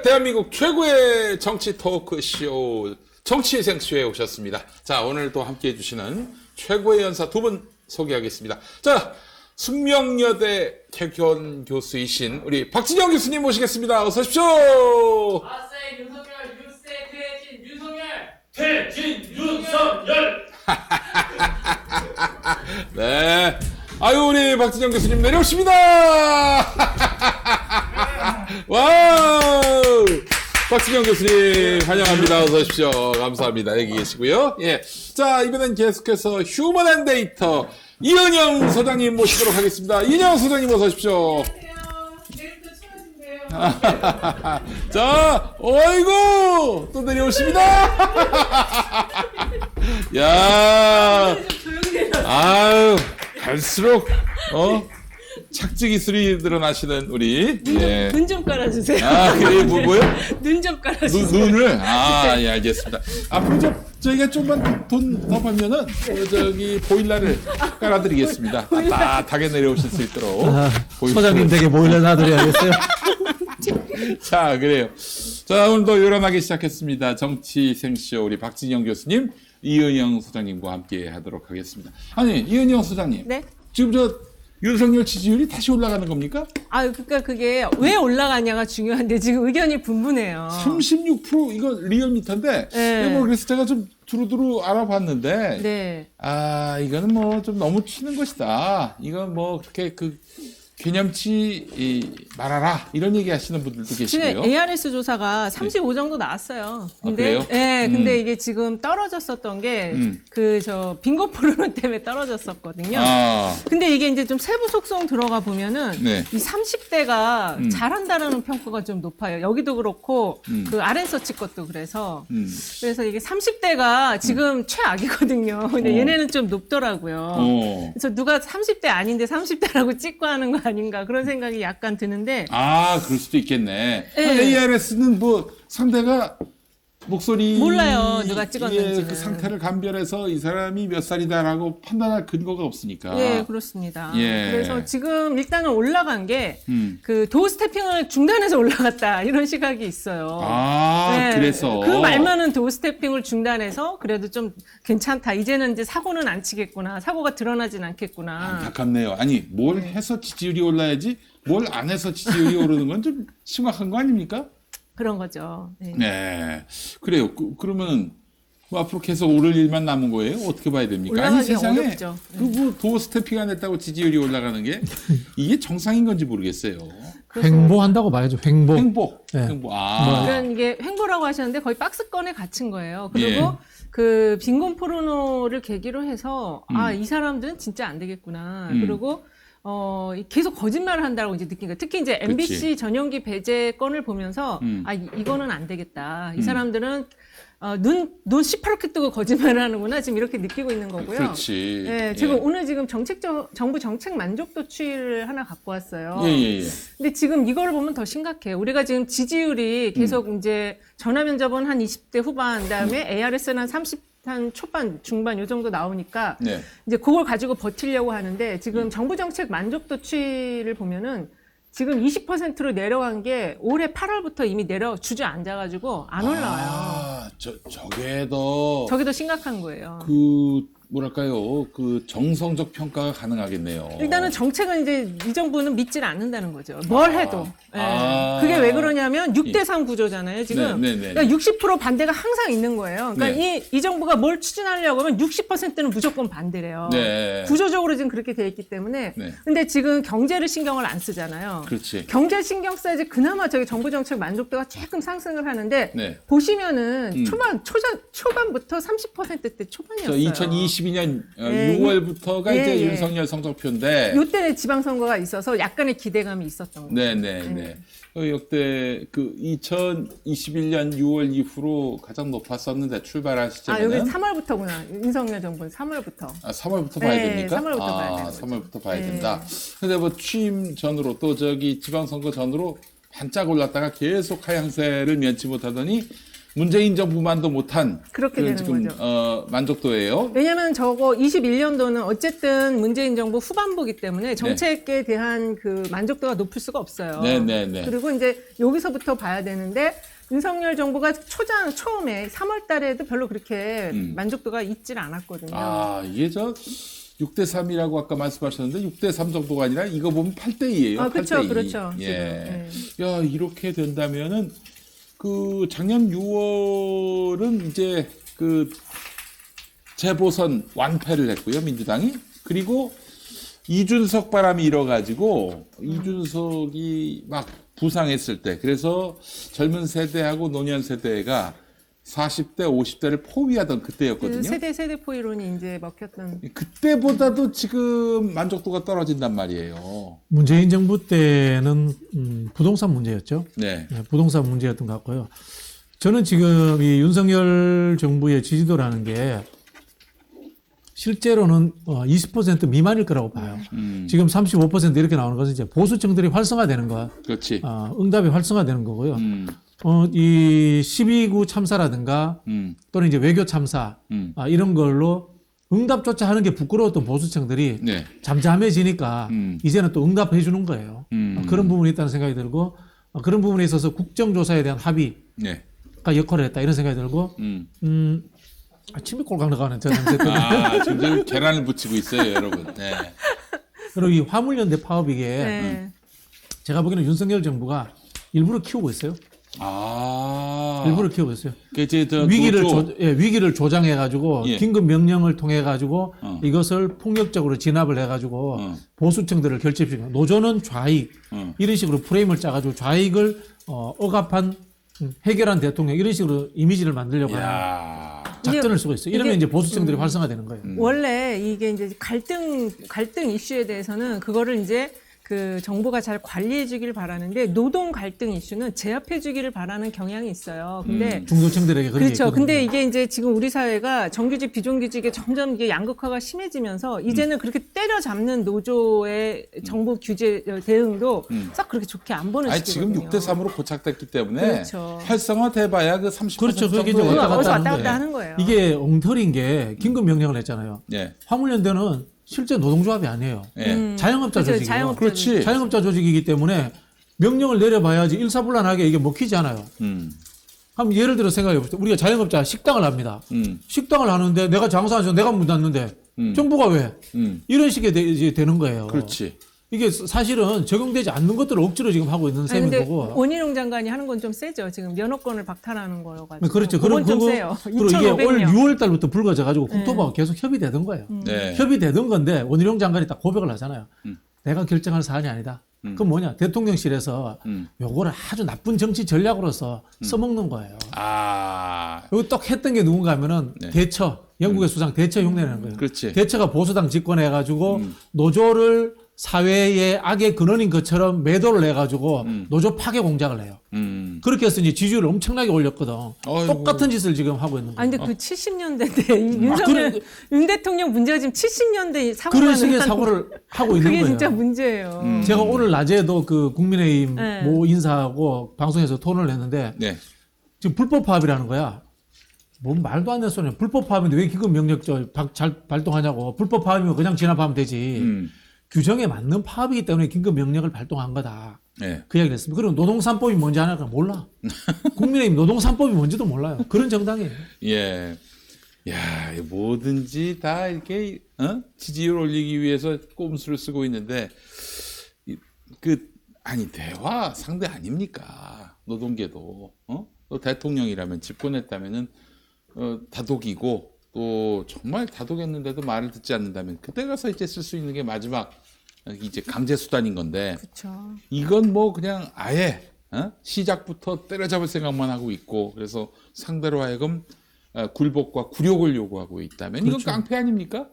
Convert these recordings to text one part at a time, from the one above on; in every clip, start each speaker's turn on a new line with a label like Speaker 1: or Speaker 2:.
Speaker 1: 대한민국 최고의 정치 토크쇼 정치생쇼에 오셨습니다. 자, 오늘도 함께 해주시는 최고의 연사 두 분 소개하겠습니다. 자, 숙명여대 개견 교수이신 우리 박진영 교수님 모시겠습니다. 어서 오십시오.
Speaker 2: 아싸이 윤석열, 유세 퇴진 윤석열, 퇴진 윤석열.
Speaker 1: 네. 아유, 우리 박진영 교수님 내려오십니다. 와우. 박진영 교수님 환영합니다. 어서 오십시오. 감사합니다. 여기 계시고요. 예. 자, 이번엔 계속해서 휴먼 앤 데이터 이은영 소장님 모시도록 하겠습니다. 이은영 소장님 어서 오십시오.
Speaker 2: 내일부터 처음인데요.
Speaker 1: 자, 어이구 또 내려오십니다. 야, 아유, 갈수록 착지 기술이 늘어나시는 우리
Speaker 3: 눈 좀 깔아주세요.
Speaker 1: 아, 그래 뭐요?
Speaker 3: 눈 좀 깔아주세요.
Speaker 1: 눈을 예, 알겠습니다. 앞으로 저희가 좀만 돈 더 벌면은 저기 보일러를 깔아드리겠습니다. 따뜻하게 내려오실 수 있도록.
Speaker 4: 소장님 댁에 보일러 놔드려야겠어요.
Speaker 1: 자, 그래요. 자, 오늘도 요란하게 시작했습니다. 정치생쇼 우리 박진영 교수님, 이은영 소장님과 함께 하도록 하겠습니다. 아니, 이은영 소장님.
Speaker 3: 네?
Speaker 1: 지금 윤석열 지지율이 다시 올라가는 겁니까?
Speaker 3: 그러니까 그게 왜 올라가냐가 중요한데 지금 의견이 분분해요.
Speaker 1: 36% 이거 리얼미터인데.
Speaker 3: 네.
Speaker 1: 이거 그래서 제가 좀 두루두루 알아봤는데.
Speaker 3: 네.
Speaker 1: 이거는 뭐 좀 너무 치는 것이다. 이건 뭐 그렇게 개념치 말아라 이런 얘기 하시는 분들도 계시고요.
Speaker 3: 지금 ARS 조사가 35 정도 나왔어요. 근데
Speaker 1: 그래요?
Speaker 3: 근데 이게 지금 떨어졌었던 게 빈곤 포르노 때문에 떨어졌었거든요. 근데 이게 이제 좀 세부 속성 들어가 보면은
Speaker 1: 네.
Speaker 3: 이 30대가 잘한다라는 평가가 좀 높아요. 여기도 그렇고 그 RN서치 것도 그래서 이게 30대가 지금 최악이거든요. 근데 얘네는 좀 높더라고요. 그래서 누가 30대 아닌데 30대라고 찍고 하는 거 아닌가 그런 생각이 약간 드는데.
Speaker 1: 그럴 수도 있겠네.
Speaker 3: 네.
Speaker 1: ARS는 뭐 상대가 목소리
Speaker 3: 몰라요, 누가 찍었는지는.
Speaker 1: 그 상태를 감별해서 이 사람이 몇 살이다라고 판단할 근거가 없으니까.
Speaker 3: 예, 그렇습니다.
Speaker 1: 예.
Speaker 3: 그래서 지금 일단은 올라간 게 그 도어 스태핑을 중단해서 올라갔다 이런 시각이 있어요. 네,
Speaker 1: 그래서
Speaker 3: 그 말만은 도어 스태핑을 중단해서 그래도 좀 괜찮다. 이제는 이제 사고는 안 치겠구나. 사고가 드러나진 않겠구나.
Speaker 1: 안타깝네요. 아니, 뭘 해서 지지율이 올라야지 뭘 안 해서 지지율이 오르는 건 좀 심각한 거 아닙니까?
Speaker 3: 그런 거죠. 네.
Speaker 1: 네. 그래요. 그러면 뭐 앞으로 계속 오를 일만 남은 거예요? 어떻게 봐야 됩니까? 아니,
Speaker 3: 올라가기
Speaker 1: 세상에
Speaker 3: 어렵죠.
Speaker 1: 뭐 도어 스태핑 안 했다고 지지율이 올라가는 게 이게 정상인 건지 모르겠어요.
Speaker 4: 횡보한다고 봐야죠. 횡보.
Speaker 1: 행복.
Speaker 4: 네.
Speaker 1: 행복.
Speaker 3: 그러니까 이게 횡보라고 하셨는데 거의 박스권에 갇힌 거예요. 그리고
Speaker 1: 예.
Speaker 3: 그 빈곤 포르노를 계기로 해서 이 사람들은 진짜 안 되겠구나. 그리고 계속 거짓말을 한다고 이제 느낀 거예요. 특히 이제 MBC
Speaker 1: 그치.
Speaker 3: 전용기 배제 건을 보면서 이거는 안 되겠다. 이 사람들은 눈 시퍼렇게 뜨고 거짓말을 하는구나. 지금 이렇게 느끼고 있는 거고요.
Speaker 1: 그렇지.
Speaker 3: 네, 제가 오늘 지금 정부 정책 만족도치를 하나 갖고 왔어요.
Speaker 1: 예.
Speaker 3: 근데 지금 이거를 보면 더 심각해요. 우리가 지금 지지율이 계속 이제 전화 면접은 한 20대 후반, 그다음에 ARS는 한 30한 초반, 중반 요 정도 나오니까
Speaker 1: 네.
Speaker 3: 이제 그걸 가지고 버티려고 하는데 지금 정부 정책 만족도치를 보면은 지금 20%로 내려간 게 올해 8월부터 이미 주저앉아가지고 안 올라와요. 저게 더 심각한 거예요.
Speaker 1: 뭐랄까요. 정성적 평가가 가능하겠네요.
Speaker 3: 일단은 정책은 이제 이 정부는 믿질 않는다는 거죠. 뭘 해도. 그게 왜 그러냐면 6대3 구조잖아요, 지금.
Speaker 1: 네.
Speaker 3: 그러니까 60% 반대가 항상 있는 거예요. 그러니까
Speaker 1: 네.
Speaker 3: 이 정부가 뭘 추진하려고 하면 60%는 무조건 반대래요.
Speaker 1: 네.
Speaker 3: 구조적으로 지금 그렇게 돼 있기 때문에.
Speaker 1: 네.
Speaker 3: 근데 지금 경제를 신경을 안 쓰잖아요.
Speaker 1: 그렇지.
Speaker 3: 경제 신경 써야지 그나마 저기 정부 정책 만족도가 조금 상승을 하는데
Speaker 1: 네.
Speaker 3: 보시면은 초반부터 30%대 초반이었어요.
Speaker 1: 2022년
Speaker 3: 네.
Speaker 1: 6월부터가
Speaker 3: 예,
Speaker 1: 이제
Speaker 3: 예.
Speaker 1: 윤석열 성적표인데.
Speaker 3: 요때 지방선거가 있어서 약간의 기대감이 있었던 거예요.
Speaker 1: 네. 역대 2021년 6월 이후로 가장 높았었는데 출발한 시점에는
Speaker 3: 여기 3월부터구나. 윤석열 정부는 3월부터.
Speaker 1: 3월부터 봐야
Speaker 3: 네,
Speaker 1: 됩니까?
Speaker 3: 3월부터 봐야 되는 거죠.
Speaker 1: 3월부터 봐야
Speaker 3: 네.
Speaker 1: 된다. 근데 뭐 취임 전으로 또 지방선거 전으로 반짝 올랐다가 계속 하향세를 면치 못하더니 문재인 정부만도 못한
Speaker 3: 그렇게
Speaker 1: 그런
Speaker 3: 되는
Speaker 1: 지금
Speaker 3: 거죠.
Speaker 1: 만족도예요.
Speaker 3: 왜냐하면 저거 21년도는 어쨌든 문재인 정부 후반부기 때문에 정책에 대한 그 만족도가 높을 수가 없어요.
Speaker 1: 네네네.
Speaker 3: 그리고 이제 여기서부터 봐야 되는데 윤석열 정부가 처음에 3월 달에도 별로 그렇게 만족도가 있질 않았거든요.
Speaker 1: 아, 이게 6대 3이라고 아까 말씀하셨는데 6대 3 정도가 아니라 이거 보면 8대 2예요.
Speaker 3: 아, 그렇죠,
Speaker 1: 8대 2.
Speaker 3: 그렇죠.
Speaker 1: 예.
Speaker 3: 지금,
Speaker 1: 야, 이렇게 된다면은 그 작년 6월은 이제 그 재보선 완패를 했고요, 민주당이. 그리고 이준석 바람이 일어가지고 이준석이 막 부상했을 때, 그래서 젊은 세대하고 노년 세대가 40대, 50대를 포위하던 그때였거든요.
Speaker 3: 세대 포이론이 이제 먹혔던.
Speaker 1: 그때보다도 지금 만족도가 떨어진단 말이에요.
Speaker 4: 문재인 정부 때는 부동산 문제였죠.
Speaker 1: 네.
Speaker 4: 네, 부동산 문제였던 것 같고요. 저는 지금 이 윤석열 정부의 지지도라는 게 실제로는 20% 미만일 거라고 봐요. 지금 35% 이렇게 나오는 것은 이제 보수층들이 활성화되는 거,
Speaker 1: 그렇지.
Speaker 4: 응답이 활성화되는 거고요. 이 12구 참사라든가 또는 이제 외교 참사 이런 걸로 응답조차 하는 게 부끄러웠던 보수층들이
Speaker 1: 네.
Speaker 4: 잠잠해지니까 이제는 또 응답해 주는 거예요. 그런 부분이 있다는 생각이 들고 그런 부분에 있어서 국정조사에 대한 합의가
Speaker 1: 네.
Speaker 4: 역할을 했다 이런 생각이 들고 침이 꼴깍 나가는 저 냄새 때문에
Speaker 1: 아, 지금 계란을 붙이고 있어요, 여러분. 네.
Speaker 4: 그리고 이 화물연대 파업 이게
Speaker 3: 네.
Speaker 4: 제가 보기에는 윤석열 정부가 일부러 키우고 있어요.
Speaker 1: 아.
Speaker 4: 일부러 키우고 있어요.
Speaker 1: 그 이제
Speaker 4: 위기를 조장해가지고
Speaker 1: 예.
Speaker 4: 긴급 명령을 통해가지고 이것을 폭력적으로 진압을 해가지고 보수층들을 결집시키고 노조는 좌익 이런 식으로 프레임을 짜가지고 좌익을 억압한 해결한 대통령 이런 식으로 이미지를 만들려고 하는
Speaker 1: 야.
Speaker 4: 작전을 쓰고 있어요. 이러면 이제 보수층들이 활성화되는 거예요.
Speaker 3: 원래 이게 이제 갈등 이슈에 대해서는 그거를 이제 그 정부가 잘 관리해 주길 바라는데 노동 갈등 이슈는 제압해 주기를 바라는 경향이 있어요. 근데
Speaker 4: 중도층들에게 그런 게
Speaker 3: 그렇죠.
Speaker 4: 있거든요.
Speaker 3: 근데 이게 이제 지금 우리 사회가 정규직 비정규직에 점점 이게 양극화가 심해지면서 이제는 그렇게 때려잡는 노조의 정부 규제 대응도 싹 그렇게 좋게 안 보는
Speaker 1: 아니,
Speaker 3: 시기거든요.
Speaker 1: 지금 6대 3으로 고착됐기 때문에
Speaker 3: 그렇죠.
Speaker 1: 활성화돼봐야 그 30%
Speaker 4: 그렇죠. 그게 이제
Speaker 1: 정도예요.
Speaker 4: 왔다
Speaker 3: 어디서
Speaker 4: 갔다
Speaker 3: 왔다
Speaker 4: 하는
Speaker 3: 갔다
Speaker 4: 거예요.
Speaker 3: 하는 거예요.
Speaker 4: 이게 엉터리인 게 긴급 명령을 했잖아요.
Speaker 1: 네.
Speaker 4: 화물연대는 실제 노동조합이 아니에요.
Speaker 1: 네.
Speaker 4: 자영업자
Speaker 3: 그렇죠.
Speaker 4: 조직이에요.
Speaker 3: 자영업자
Speaker 1: 그렇지.
Speaker 4: 자영업자 조직이기 때문에 명령을 내려봐야지 일사불란하게 이게 먹히지 않아요. 한번 예를 들어 생각해 봅시다. 우리가 자영업자 식당을 합니다. 식당을 하는데 내가 장사하면서 내가 문 닫는데 정부가 왜? 이런 식의 이제 되는 거예요.
Speaker 1: 그렇지.
Speaker 4: 이게 사실은 적용되지 않는 것들을 억지로 지금 하고 있는
Speaker 3: 아니,
Speaker 4: 셈인
Speaker 3: 근데
Speaker 4: 거고.
Speaker 3: 원희룡 장관이 하는 건 좀 세죠. 지금 면허권을 박탈하는 거여가지고.
Speaker 4: 그렇죠.
Speaker 3: 그건 좀 세요.
Speaker 4: 그리고 이게 올
Speaker 3: 2,500명.
Speaker 4: 6월 달부터 불거져가지고 국토부가 계속 협의되던 거예요.
Speaker 1: 네.
Speaker 4: 협의되던 건데 원희룡 장관이 딱 고백을 하잖아요. 내가 결정할 사안이 아니다. 그건 뭐냐? 대통령실에서 요거를 아주 나쁜 정치 전략으로서 써먹는 거예요.
Speaker 1: 아.
Speaker 4: 여기 딱 했던 게 누군가 하면은
Speaker 1: 네.
Speaker 4: 대처, 영국의 수상 대처 흉내내는 거예요.
Speaker 1: 그렇지.
Speaker 4: 대처가 보수당 집권해가지고 노조를 사회의 악의 근원인 것처럼 매도를 해가지고 노조 파괴 공작을 해요. 그렇게 해서 이제 지지율을 엄청나게 올렸거든.
Speaker 1: 어이구.
Speaker 4: 똑같은 짓을 지금 하고 있는 거예요.
Speaker 3: 아니 근데 그 70년대 윤 대통령 문제가 지금 70년대 사고가
Speaker 4: 그런 식의 사고를 하고 있는
Speaker 3: 그게
Speaker 4: 거예요.
Speaker 3: 진짜 문제예요.
Speaker 4: 제가 오늘 낮에도 그 국민의힘
Speaker 3: 네.
Speaker 4: 모 인사하고 방송에서 토론을 했는데
Speaker 1: 네.
Speaker 4: 지금 불법 파업이라는 거야. 뭔 말도 안 되는 소리야. 불법 파업인데 왜 기금 명령 잘 발동하냐고. 불법 파업이면 그냥 진압하면 되지. 규정에 맞는 파업이기 때문에 긴급 명령을 발동한 거다.
Speaker 1: 네.
Speaker 4: 그 이야기를 했습니다. 그리고 노동산법이 뭔지 아나 몰라. 국민의힘 노동산법이 뭔지도 몰라요. 그런 정당이에요.
Speaker 1: 예. 야, 뭐든지 다 이렇게 지지율 올리기 위해서 꼼수를 쓰고 있는데 아니 대화 상대 아닙니까? 노동계도 또 대통령이라면 집권했다면은 다독이고 또 정말 다독였는데도 말을 듣지 않는다면 그때 가서 이제 쓸 수 있는 게 마지막 이제 강제 수단인 건데
Speaker 3: 그렇죠.
Speaker 1: 이건 뭐 그냥 아예 시작부터 때려잡을 생각만 하고 있고 그래서 상대로 하여금 굴복과 굴욕을 요구하고 있다면 이건
Speaker 4: 그렇죠.
Speaker 1: 깡패 아닙니까?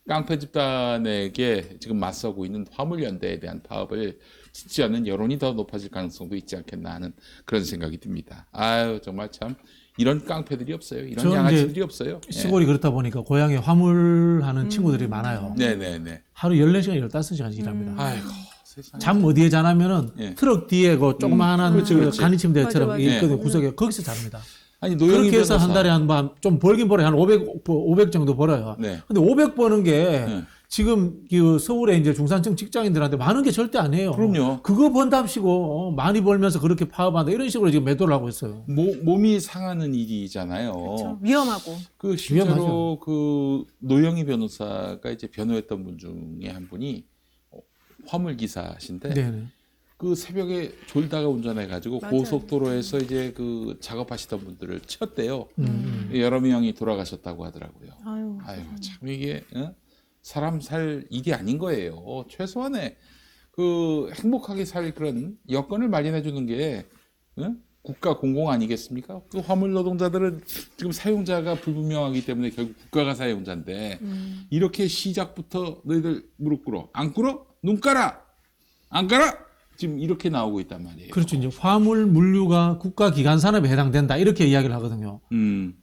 Speaker 1: 깡패 집단에게 지금 맞서고 있는 화물연대에 대한 파업을 짓지 않는 여론이 더 높아질 가능성도 있지 않겠나 하는 그런 생각이 듭니다. 아유 정말 참 이런 깡패들이 없어요. 이런 양아치들이 없어요.
Speaker 4: 시골이 그렇다 보니까 고향에 화물하는 친구들이 많아요.
Speaker 1: 네네네.
Speaker 4: 하루 14시간, 15시간씩 일합니다.
Speaker 1: 아이고 세상에.
Speaker 4: 잠 어디에 자냐면은
Speaker 1: 예.
Speaker 4: 트럭 뒤에 그 조그마한
Speaker 1: 그렇지,
Speaker 4: 그
Speaker 1: 그렇지.
Speaker 4: 간이침대처럼
Speaker 3: 맞아, 맞아.
Speaker 4: 있거든요. 구석에 거기서 잡니다.
Speaker 1: 아니 노영희
Speaker 4: 그렇게 해서
Speaker 1: 변호사.
Speaker 4: 한 달에 좀 벌긴 벌어요. 한 500 정도 벌어요.
Speaker 1: 네.
Speaker 4: 근데 500 버는 게
Speaker 1: 네.
Speaker 4: 지금 그 서울에 이제 중산층 직장인들한테 많은 게 절대 아니에요.
Speaker 1: 그럼요.
Speaker 4: 그거 번답시고 많이 벌면서 그렇게 파업한다 이런 식으로 지금 매도를 하고 있어요.
Speaker 1: 몸이 상하는 일이잖아요.
Speaker 3: 그렇죠. 위험하고.
Speaker 1: 그 실제로
Speaker 4: 위험하죠.
Speaker 1: 그 노영희 변호사가 이제 변호했던 분 중에 한 분이 화물 기사신데
Speaker 4: 네네.
Speaker 1: 그 새벽에 졸다가 운전해가지고
Speaker 3: 맞아요.
Speaker 1: 고속도로에서 이제 그 작업하시던 분들을 쳤대요. 여러 명이 돌아가셨다고 하더라고요.
Speaker 3: 아유.
Speaker 1: 아유 참 이게 사람 살 일이 아닌 거예요. 최소한의 그 행복하게 살 그런 여건을 마련해 주는 게 국가 공공 아니겠습니까? 그 화물 노동자들은 지금 사용자가 불분명하기 때문에 결국 국가가 사용자인데 이렇게 시작부터 너희들 무릎 꿇어 안 꿇어? 눈 깔아 안 깔아? 지금 이렇게 나오고 있단 말이에요.
Speaker 4: 그렇죠. 이제 화물 물류가 국가 기관 산업에 해당된다 이렇게 이야기를 하거든요.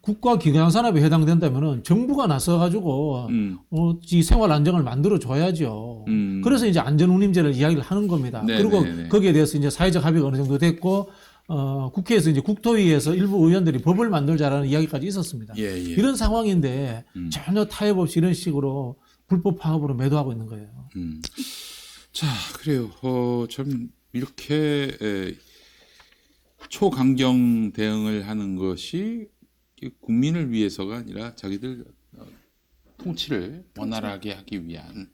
Speaker 4: 국가 기관 산업에 해당된다면은 정부가 나서 가지고 이 생활 안정을 만들어 줘야죠. 그래서 이제 안전운임제를 이야기를 하는 겁니다.
Speaker 1: 네,
Speaker 4: 그리고
Speaker 1: 네, 네.
Speaker 4: 거기에 대해서 이제 사회적 합의가 어느 정도 됐고 국회에서 이제 국토위에서 일부 의원들이 법을 만들자라는 이야기까지 있었습니다.
Speaker 1: 예, 예.
Speaker 4: 이런 상황인데 전혀 타협 없이 이런 식으로 불법 파업으로 매도하고 있는 거예요.
Speaker 1: 자, 그래요. 좀 이렇게 초강경 대응을 하는 것이 국민을 위해서가 아니라 자기들 통치를 원활하게 하기 위한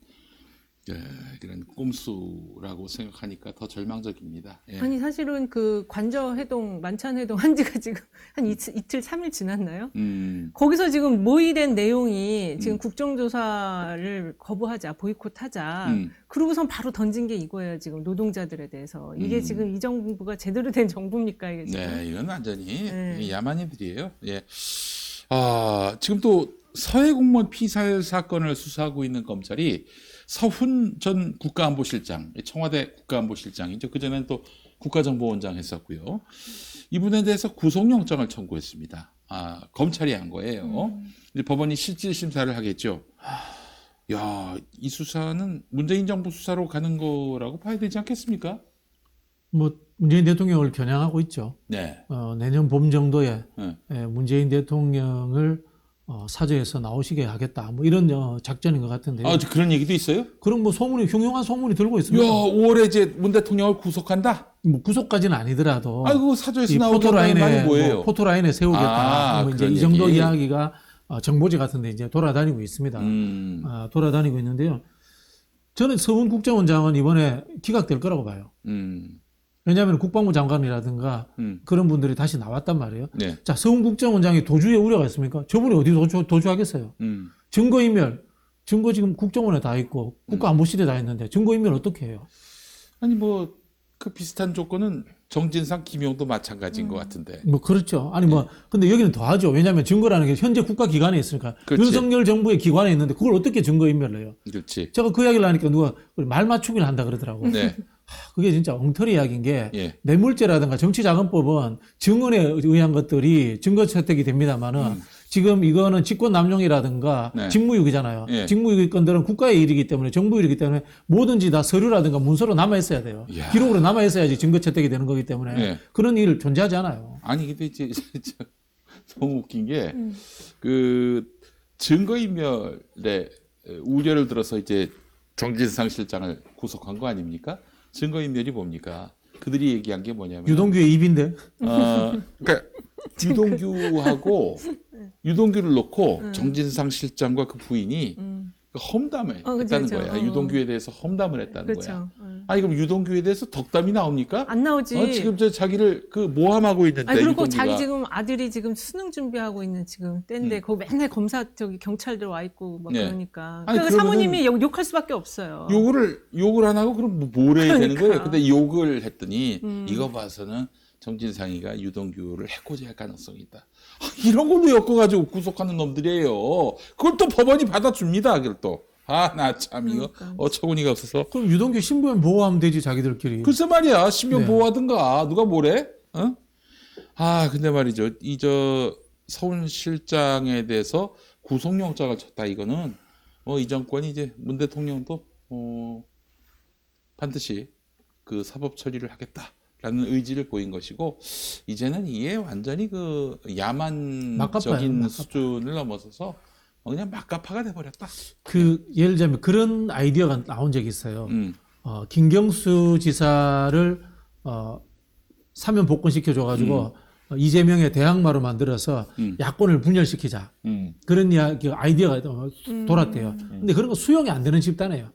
Speaker 1: 그런 꼼수라고 생각하니까 더 절망적입니다. 예.
Speaker 3: 아니 사실은 그 관저해동 만찬해동 한 지가 지금 한 이틀 3일 지났나요? 거기서 지금 모의된 내용이 지금 국정조사를 거부하자 보이콧하자 그러고선 바로 던진 게 이거예요. 지금 노동자들에 대해서 이게 지금 이 정부가 제대로 된 정부입니까 이게 지금?
Speaker 1: 네, 이건 완전히
Speaker 3: 네.
Speaker 1: 야만인들이에요. 예. 지금 또 서해 공무원 피살 사건을 수사하고 있는 검찰이 서훈 전 국가안보실장, 청와대 국가안보실장이죠. 그전에는 또 국가정보원장 했었고요. 이분에 대해서 구속영장을 청구했습니다. 검찰이 한 거예요. 이제 법원이 실질심사를 하겠죠. 야, 이 수사는 문재인 정부 수사로 가는 거라고 봐야 되지 않겠습니까?
Speaker 4: 뭐 문재인 대통령을 겨냥하고 있죠.
Speaker 1: 네.
Speaker 4: 내년 봄 정도에
Speaker 1: 네.
Speaker 4: 문재인 대통령을 사저에서 나오시게 하겠다. 뭐 이런 작전인 것 같은데요.
Speaker 1: 그런 얘기도 있어요?
Speaker 4: 그럼 뭐 소문이 흉흉한 소문이 들고
Speaker 1: 야,
Speaker 4: 있습니다.
Speaker 1: 5월에 이제 문 대통령을 구속한다?
Speaker 4: 뭐 구속까지는 아니더라도
Speaker 1: 아이고, 사저에서
Speaker 4: 이
Speaker 1: 나오겠다는 말이
Speaker 4: 포토라인에
Speaker 1: 뭐예요?
Speaker 4: 포토라인에 세우겠다. 뭐 이제
Speaker 1: 그런
Speaker 4: 이 정도
Speaker 1: 얘기?
Speaker 4: 이야기가 정보지 같은데 이제 돌아다니고 있습니다. 돌아다니고 있는데요. 저는 서훈 국정원장은 이번에 기각될 거라고 봐요. 왜냐하면 국방부 장관이라든가 그런 분들이 다시 나왔단 말이에요.
Speaker 1: 네.
Speaker 4: 자, 서훈 국정원장이 도주에 우려가 있습니까? 저분이 어디 도주하겠어요? 증거인멸, 증거 지금 국정원에 다 있고 국가안보실에 다 있는데 증거인멸 어떻게 해요?
Speaker 1: 아니 뭐 그 비슷한 조건은 정진상, 김용도 마찬가지인 것 같은데.
Speaker 4: 뭐 그렇죠. 아니 뭐 근데 여기는 더하죠. 왜냐하면 증거라는 게 현재 국가기관에 있으니까
Speaker 1: 그렇지.
Speaker 4: 윤석열 정부의 기관에 있는데 그걸 어떻게 증거인멸을 해요?
Speaker 1: 그렇지.
Speaker 4: 제가 그 이야기를 하니까 누가 말 맞추기를 한다 그러더라고.
Speaker 1: 네.
Speaker 4: 그게 진짜 엉터리 이야기인 게
Speaker 1: 예.
Speaker 4: 뇌물죄라든가 정치자금법은 증언에 의한 것들이 증거 채택이 됩니다만은 지금 이거는 직권남용이라든가
Speaker 1: 네.
Speaker 4: 직무유기잖아요.
Speaker 1: 예.
Speaker 4: 직무유기 건들은 국가의 일이기 때문에 정부 일이기 때문에 뭐든지 다 서류라든가 문서로 남아 있어야 돼요.
Speaker 1: 이야.
Speaker 4: 기록으로 남아 있어야지 증거 채택이 되는 거기 때문에
Speaker 1: 예.
Speaker 4: 그런 일 존재하지 않아요.
Speaker 1: 아니 근데 이제 너무 웃긴 게 그 증거인멸에 우려를 들어서 이제 정진상 실장을 구속한 거 아닙니까? 증거인멸이 뭡니까? 그들이 얘기한 게 뭐냐면
Speaker 4: 유동규의 입인데.
Speaker 1: 그러니까 유동규를 놓고 정진상 실장과 그 부인이 험담을
Speaker 3: 그쵸,
Speaker 1: 했다는
Speaker 3: 그쵸.
Speaker 1: 거야. 유동규에 대해서 험담을 했다는 거야.
Speaker 3: 그렇죠.
Speaker 1: 아니 그럼 유동규에 대해서 덕담이 나옵니까?
Speaker 3: 안 나오지.
Speaker 1: 지금 저 자기를 그 모함하고 있는데
Speaker 3: 아니, 그리고
Speaker 1: 유동규가.
Speaker 3: 자기 지금 아들이 지금 수능 준비하고 있는 지금 때인데 거기 맨날 검사 경찰들 와 있고 막
Speaker 1: 네.
Speaker 3: 그러니까.
Speaker 1: 아니,
Speaker 3: 그러니까 사모님이 욕할 수밖에 없어요.
Speaker 1: 욕을 안 하고 그럼 뭘 해야 되는
Speaker 3: 그러니까.
Speaker 1: 거예요? 근데 욕을 했더니 이거 봐서는 정진상이가 유동규를 해코지할 가능성이 있다. 이런 걸로 엮어가지고 구속하는 놈들이에요. 그걸 또 법원이 받아줍니다. 그걸 또. 나 참 이거
Speaker 3: 그러니까.
Speaker 1: 어처구니가 없어서.
Speaker 4: 그럼 유동규 신부면 보호하면 되지 자기들끼리.
Speaker 1: 글쎄 말이야. 신변
Speaker 4: 네.
Speaker 1: 보호하든가. 누가 뭐래? 근데 말이죠. 서훈 실장에 대해서 구속영장을 쳤다. 이거는 이 정권이 이제 문 대통령도 반드시 그 사법 처리를 하겠다. 의지를 보인 것이고 이제는 이게 완전히 그 야만적인
Speaker 4: 막가파예요.
Speaker 1: 수준을 넘어서서 그냥 막가파가 돼버렸다.
Speaker 4: 그 예를 들자면 그런 아이디어가 나온 적이 있어요. 김경수 지사를 사면 복권시켜 줘가지고 이재명의 대항마로 만들어서 야권을 분열시키자. 그런 이야기 아이디어가 돌았대요. 근데 그런 거 수용이 안 되는 집단이에요.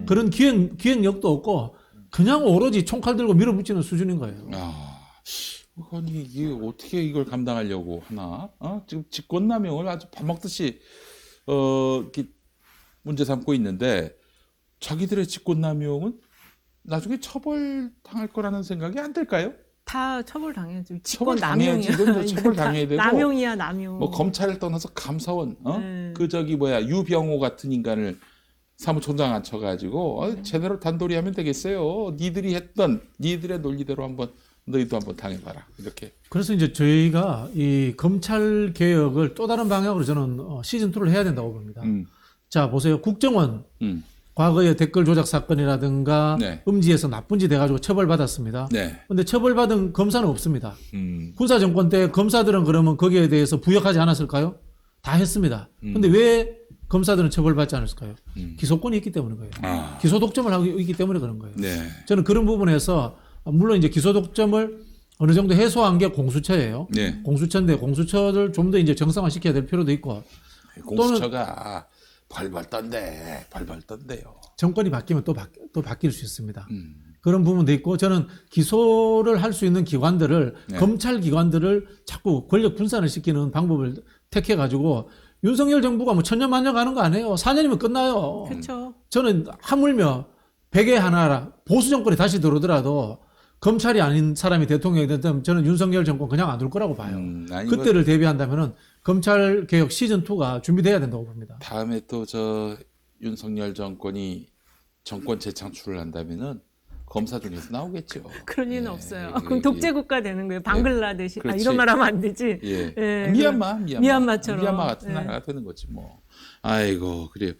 Speaker 4: 그런 기획력도 없고 그냥 오로지 총칼 들고 밀어붙이는 수준인 거예요.
Speaker 1: 아니 이게 어떻게 이걸 감당하려고 하나? 지금 직권남용을 아주 밥 먹듯이 이렇게 문제 삼고 있는데 자기들의 직권남용은 나중에 처벌당할 거라는 생각이 안 들까요?
Speaker 3: 다 처벌당해야죠.
Speaker 1: 처벌
Speaker 3: 직권 남용이야.
Speaker 1: 당해야지. 처벌당해야 되고.
Speaker 3: 남용이야, 남용.
Speaker 1: 뭐 검찰을 떠나서 감사원,
Speaker 3: 네.
Speaker 1: 그 유병호 같은 인간을 사무총장 앉혀가지고 제대로 단돌이 하면 되겠어요. 니들의 논리대로 너희도 한번 당해봐라. 이렇게.
Speaker 4: 그래서 이제 저희가 이 검찰 개혁을 또 다른 방향으로 저는 시즌 2를 해야 된다고 봅니다. 자 보세요. 국정원 과거의 댓글 조작 사건이라든가
Speaker 1: 네.
Speaker 4: 음지에서 나쁜 짓 해가지고 처벌받았습니다.
Speaker 1: 네.
Speaker 4: 근데 처벌받은 검사는 없습니다. 군사정권 때 검사들은 그러면 거기에 대해서 부역하지 않았을까요? 다 했습니다. 근데 왜 검사들은 처벌받지 않았을까요? 기소권이 있기 때문인 거예요. 기소 독점을 하고 있기 때문에 그런 거예요.
Speaker 1: 네.
Speaker 4: 저는 그런 부분에서 물론 이제 기소 독점을 어느 정도 해소한 게 공수처예요.
Speaker 1: 네.
Speaker 4: 공수처인데 공수처를 좀 더 이제 정상화시켜야 될 필요도 있고
Speaker 1: 공수처가 벌벌 떤데요.
Speaker 4: 정권이 바뀌면 또 바뀔 수 있습니다. 그런 부분도 있고 저는 기소를 할 수 있는 기관들을
Speaker 1: 네.
Speaker 4: 검찰 기관들을 자꾸 권력 분산을 시키는 방법을 택해 가지고 윤석열 정부가 뭐 천년만년 가는 거 아니에요. 4년이면 끝나요.
Speaker 3: 그렇죠.
Speaker 4: 저는 하물며 100에 하나 보수 정권이 다시 들어오더라도 검찰이 아닌 사람이 대통령이 됐다면 저는 윤석열 정권 그냥 안 둘 거라고 봐요. 그때를 대비한다면은 검찰 개혁 시즌 2가 준비돼야 된다고 봅니다.
Speaker 1: 다음에 또 윤석열 정권이 정권 재창출을 한다면은 검사 중에서 나오겠죠.
Speaker 3: 그런 일은
Speaker 1: 예,
Speaker 3: 없어요.
Speaker 1: 예,
Speaker 3: 그럼
Speaker 1: 예.
Speaker 3: 독재국가 되는 거예요. 방글라데시.
Speaker 1: 그렇지.
Speaker 3: 이런 말 하면 안 되지.
Speaker 1: 예.
Speaker 3: 예,
Speaker 1: 미얀마처럼.
Speaker 3: 미얀마
Speaker 1: 같은
Speaker 3: 예.
Speaker 1: 나라가 되는 거지 뭐. 아이고 그래요.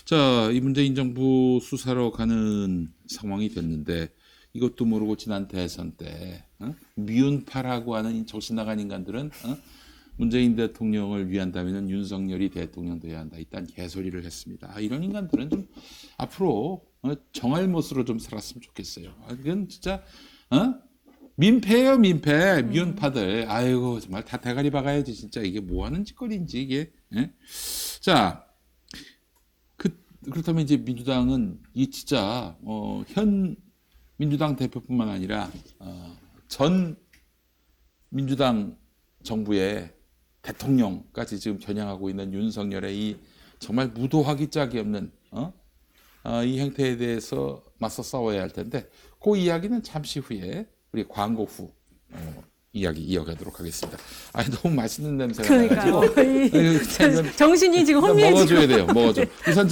Speaker 1: 자, 이 문재인 정부 수사로 가는 상황이 됐는데 이것도 모르고 지난 대선 때 미운파라고 하는 정신 나간 인간들은 문재인 대통령을 위한다면 윤석열이 대통령 돼야 한다. 이딴 개소리를 했습니다. 이런 인간들은 좀 앞으로 정알못으로 좀 살았으면 좋겠어요. 이건 진짜 민폐예요, 민폐. 미운파들. 아이고 정말 다 대가리 박아야지. 진짜 이게 뭐 하는 짓거리인지 이게. 예? 자, 그렇다면 이제 민주당은 이 진짜 현 민주당 대표뿐만 아니라 전 민주당 정부의 대통령까지 지금 겨냥하고 있는 윤석열의 이 정말 무도하기 짝이 없는 이 행태에 대해서 맞서 싸워야 할 텐데 그 이야기는 잠시 후에 우리 광고 후 이야기 이어가도록 하겠습니다. 아니 너무 맛있는 냄새가
Speaker 3: 그러니까요.
Speaker 1: 나가지고
Speaker 3: 정신이 지금 혼미해지고
Speaker 1: 먹어줘야 돼요. 먹어줘. 우선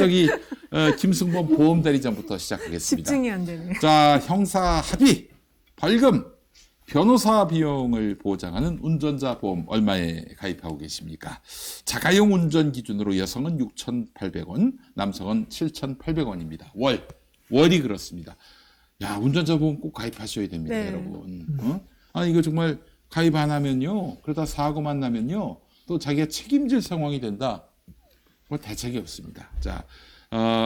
Speaker 1: 김승범 보험대리점부터 시작하겠습니다.
Speaker 3: 집중이 안 되네.
Speaker 1: 자, 형사 합의, 벌금, 변호사 비용을 보장하는 운전자 보험 얼마에 가입하고 계십니까? 자가용 운전 기준으로 여성은 6,800원, 남성은 7,800원입니다. 월이 그렇습니다. 야, 운전자 보험 꼭 가입하셔야 됩니다,
Speaker 3: 네.
Speaker 1: 여러분. 이거 정말 가입 안 하면요, 그러다 사고만 나면요, 또 자기가 책임질 상황이 된다. 뭐 대책이 없습니다. 자,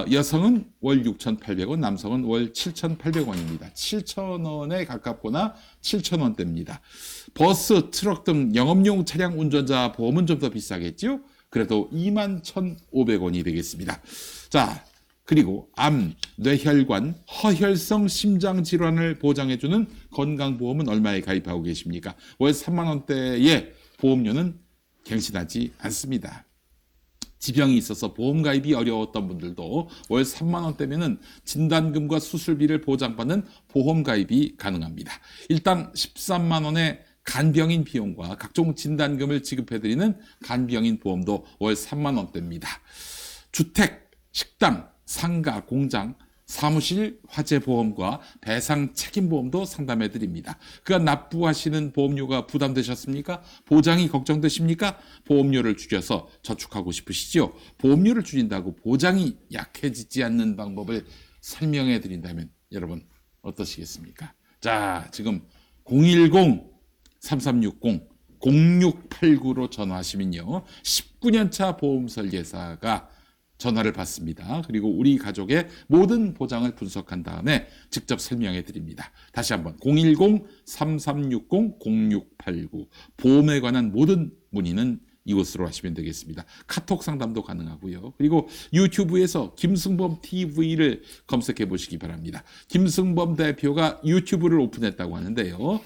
Speaker 1: 여성은 월 6,800원, 남성은 월 7,800원입니다. 7,000원에 가깝거나 7,000원대입니다. 버스, 트럭 등 영업용 차량 운전자 보험은 좀 더 비싸겠죠? 그래도 21,500원이 되겠습니다. 자, 그리고 암, 뇌혈관, 허혈성 심장 질환을 보장해주는 건강보험은 얼마에 가입하고 계십니까? 월 3만 원대의 보험료는 갱신하지 않습니다. 지병이 있어서 보험 가입이 어려웠던 분들도 월 3만 원대면은 진단금과 수술비를 보장받는 보험 가입이 가능합니다. 일당 13만 원의 간병인 비용과 각종 진단금을 지급해드리는 간병인 보험도 월 3만 원대입니다. 주택, 식당, 상가, 공장, 사무실 화재 보험과 배상 책임 보험도 상담해 드립니다. 그간 납부하시는 보험료가 부담되셨습니까? 보장이 걱정되십니까? 보험료를 줄여서 저축하고 싶으시죠? 보험료를 줄인다고 보장이 약해지지 않는 방법을 설명해 드린다면 여러분 어떠시겠습니까? 자, 지금 010-3360-0689로 전화하시면요. 19년차 보험 설계사가 전화를 받습니다. 그리고 우리 가족의 모든 보장을 분석한 다음에 직접 설명해 드립니다. 다시 한번 010-3360-0689 보험에 관한 모든 문의는 이곳으로 하시면 되겠습니다. 카톡 상담도 가능하고요. 그리고 유튜브에서 김승범 TV를 검색해 보시기 바랍니다. 김승범 대표가 유튜브를 오픈했다고 하는데요.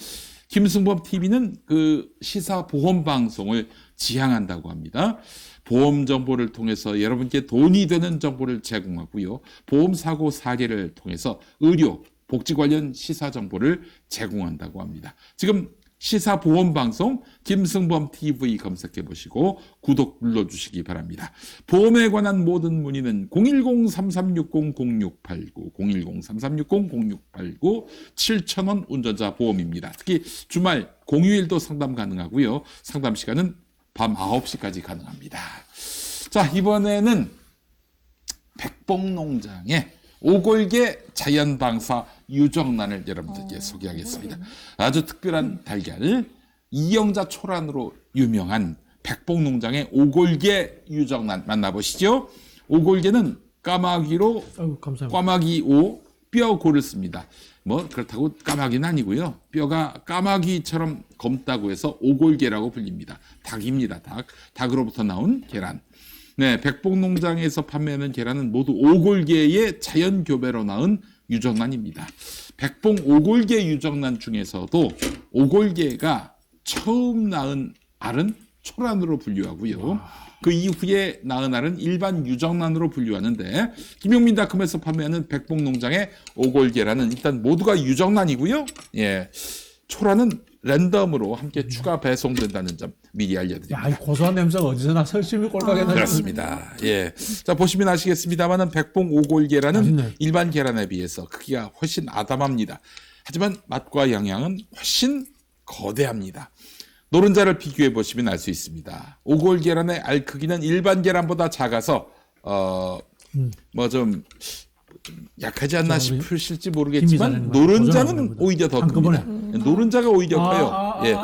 Speaker 1: 김승범 TV는 그 시사 보험 방송을 지향한다고 합니다. 보험 정보를 통해서 여러분께 돈이 되는 정보를 제공하고요. 보험 사고 사례를 통해서 의료, 복지 관련 시사 정보를 제공한다고 합니다. 지금 시사 보험 방송 김승범 TV 검색해 보시고 구독 눌러주시기 바랍니다. 보험에 관한 모든 문의는 010-3360-0689, 010-3360-0689, 7,000원 운전자 보험입니다. 특히 주말 공휴일도 상담 가능하고요. 상담 시간은 밤 9시까지 가능합니다. 자, 이번에는 백봉농장의 오골계 자연방사 유정란을 여러분들께 소개하겠습니다. 아주 특별한 달걀, 이영자 초란으로 유명한 백봉농장의 오골계 유정란 만나보시죠. 오골계는 까마귀로
Speaker 4: 아유, 감사합니다.
Speaker 1: 까마귀 오 뼈고를 씁니다. 뭐 그렇다고 까마귀는 아니고요. 뼈가 까마귀처럼 검다고 해서 오골계라고 불립니다. 닭입니다. 닭으로부터 나온 계란. 네, 백봉농장에서 판매하는 계란은 모두 오골계의 자연 교배로 낳은 유정란입니다. 백봉 오골계 유정란 중에서도 오골계가 처음 낳은 알은 초란으로 분류하고요. 그 이후에 낳은 알은 일반 유정란으로 분류하는데 김용민닷컴에서 판매하는 백봉농장의 오골계란은 일단 모두가 유정란이고요. 예, 초란은 랜덤으로 함께 추가 배송된다는 점 미리 알려드립니다.
Speaker 4: 야, 이 고소한 냄새가 어디서 나 설심이 꼴깍했나.
Speaker 1: 그렇습니다. 예. 자, 보시면 아시겠습니다만은 백봉 오골계란은
Speaker 4: 맛있네.
Speaker 1: 일반 계란에 비해서 크기가 훨씬 아담합니다. 하지만 맛과 영양은 훨씬 거대합니다. 노른자를 비교해 보시면 알 수 있습니다. 오골 계란의 알 크기는 일반 계란보다 작아서 뭐 좀 약하지 않나 싶으실지 모르겠지만 노른자는 오히려 더 큽니다. 노른자가 오히려 커요. 예.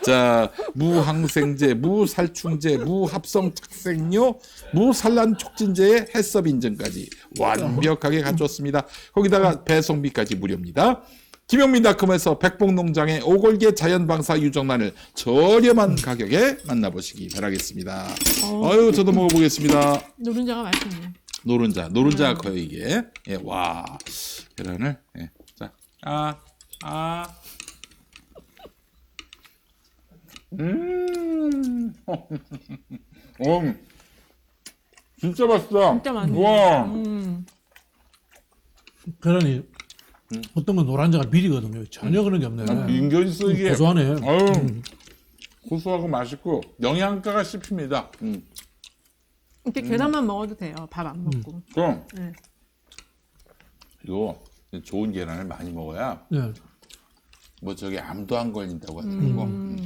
Speaker 1: 자, 무항생제, 무살충제, 무합성 착색료, 무산란 촉진제의 해썹 인증까지 완벽하게 갖췄습니다. 거기다가 배송비까지 무료입니다. 김용민닷컴에서 백봉농장의 오골계 자연방사 유정란을 저렴한 가격에 만나보시기 바라겠습니다. 아유, 저도 먹어보겠습니다.
Speaker 3: 노른자가 맛있네.
Speaker 1: 노른자 커요, 이게. 예, 와. 계란을, 예. 자, 진짜 맛있다.
Speaker 3: 진짜 맛있네.
Speaker 1: 와.
Speaker 4: 계란이 어떤 건 노란자가 비리거든요. 전혀 그런 게 없네.
Speaker 1: 인겨 있어, 이게.
Speaker 4: 고소하네.
Speaker 1: 아유, 고소하고 맛있고, 영양가가 씹힙니다.
Speaker 3: 이렇게 계란만 먹어도 돼요. 밥 안 먹고.
Speaker 1: 그럼,
Speaker 3: 네.
Speaker 1: 이거 좋은 계란을 많이 먹어야,
Speaker 4: 네.
Speaker 1: 뭐 저기 암도 안 걸린다고 하더라고.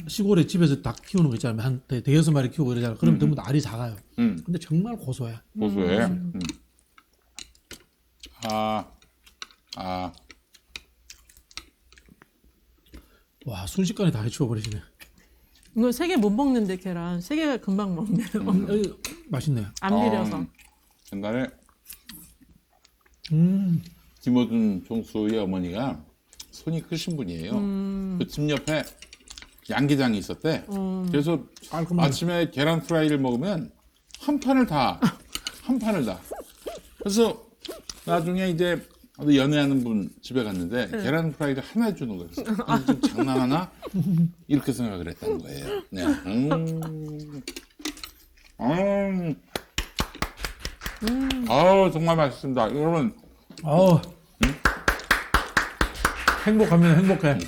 Speaker 4: 시골에 집에서 닭 키우는 거 있잖아요. 한 대여섯 마리 키우고 이러잖아요. 그럼 전부 다 알이 작아요. 근데 정말 고소해.
Speaker 1: 고소해.
Speaker 4: 와, 순식간에 다 해치워버리시네.
Speaker 3: 이거 3개 못 먹는데 계란 3개가 금방 먹네요.
Speaker 4: 맛있네.
Speaker 3: 안 비려서.
Speaker 1: 옛날에 김어준 총수의 어머니가 손이 크신 분이에요. 그 집 옆에 양계장이 있었대. 그래서 아침에 계란 프라이를 먹으면 한 판을 다. 그래서 나중에 이제 어디 연애하는 분 집에 갔는데 계란 프라이를 하나 해주는 거예요. 그래서 아니, 좀 장난하나? 이렇게 생각을 했다는 거예요. 네. 아우, 정말 맛있습니다. 여러분,
Speaker 4: 행복하면 행복해.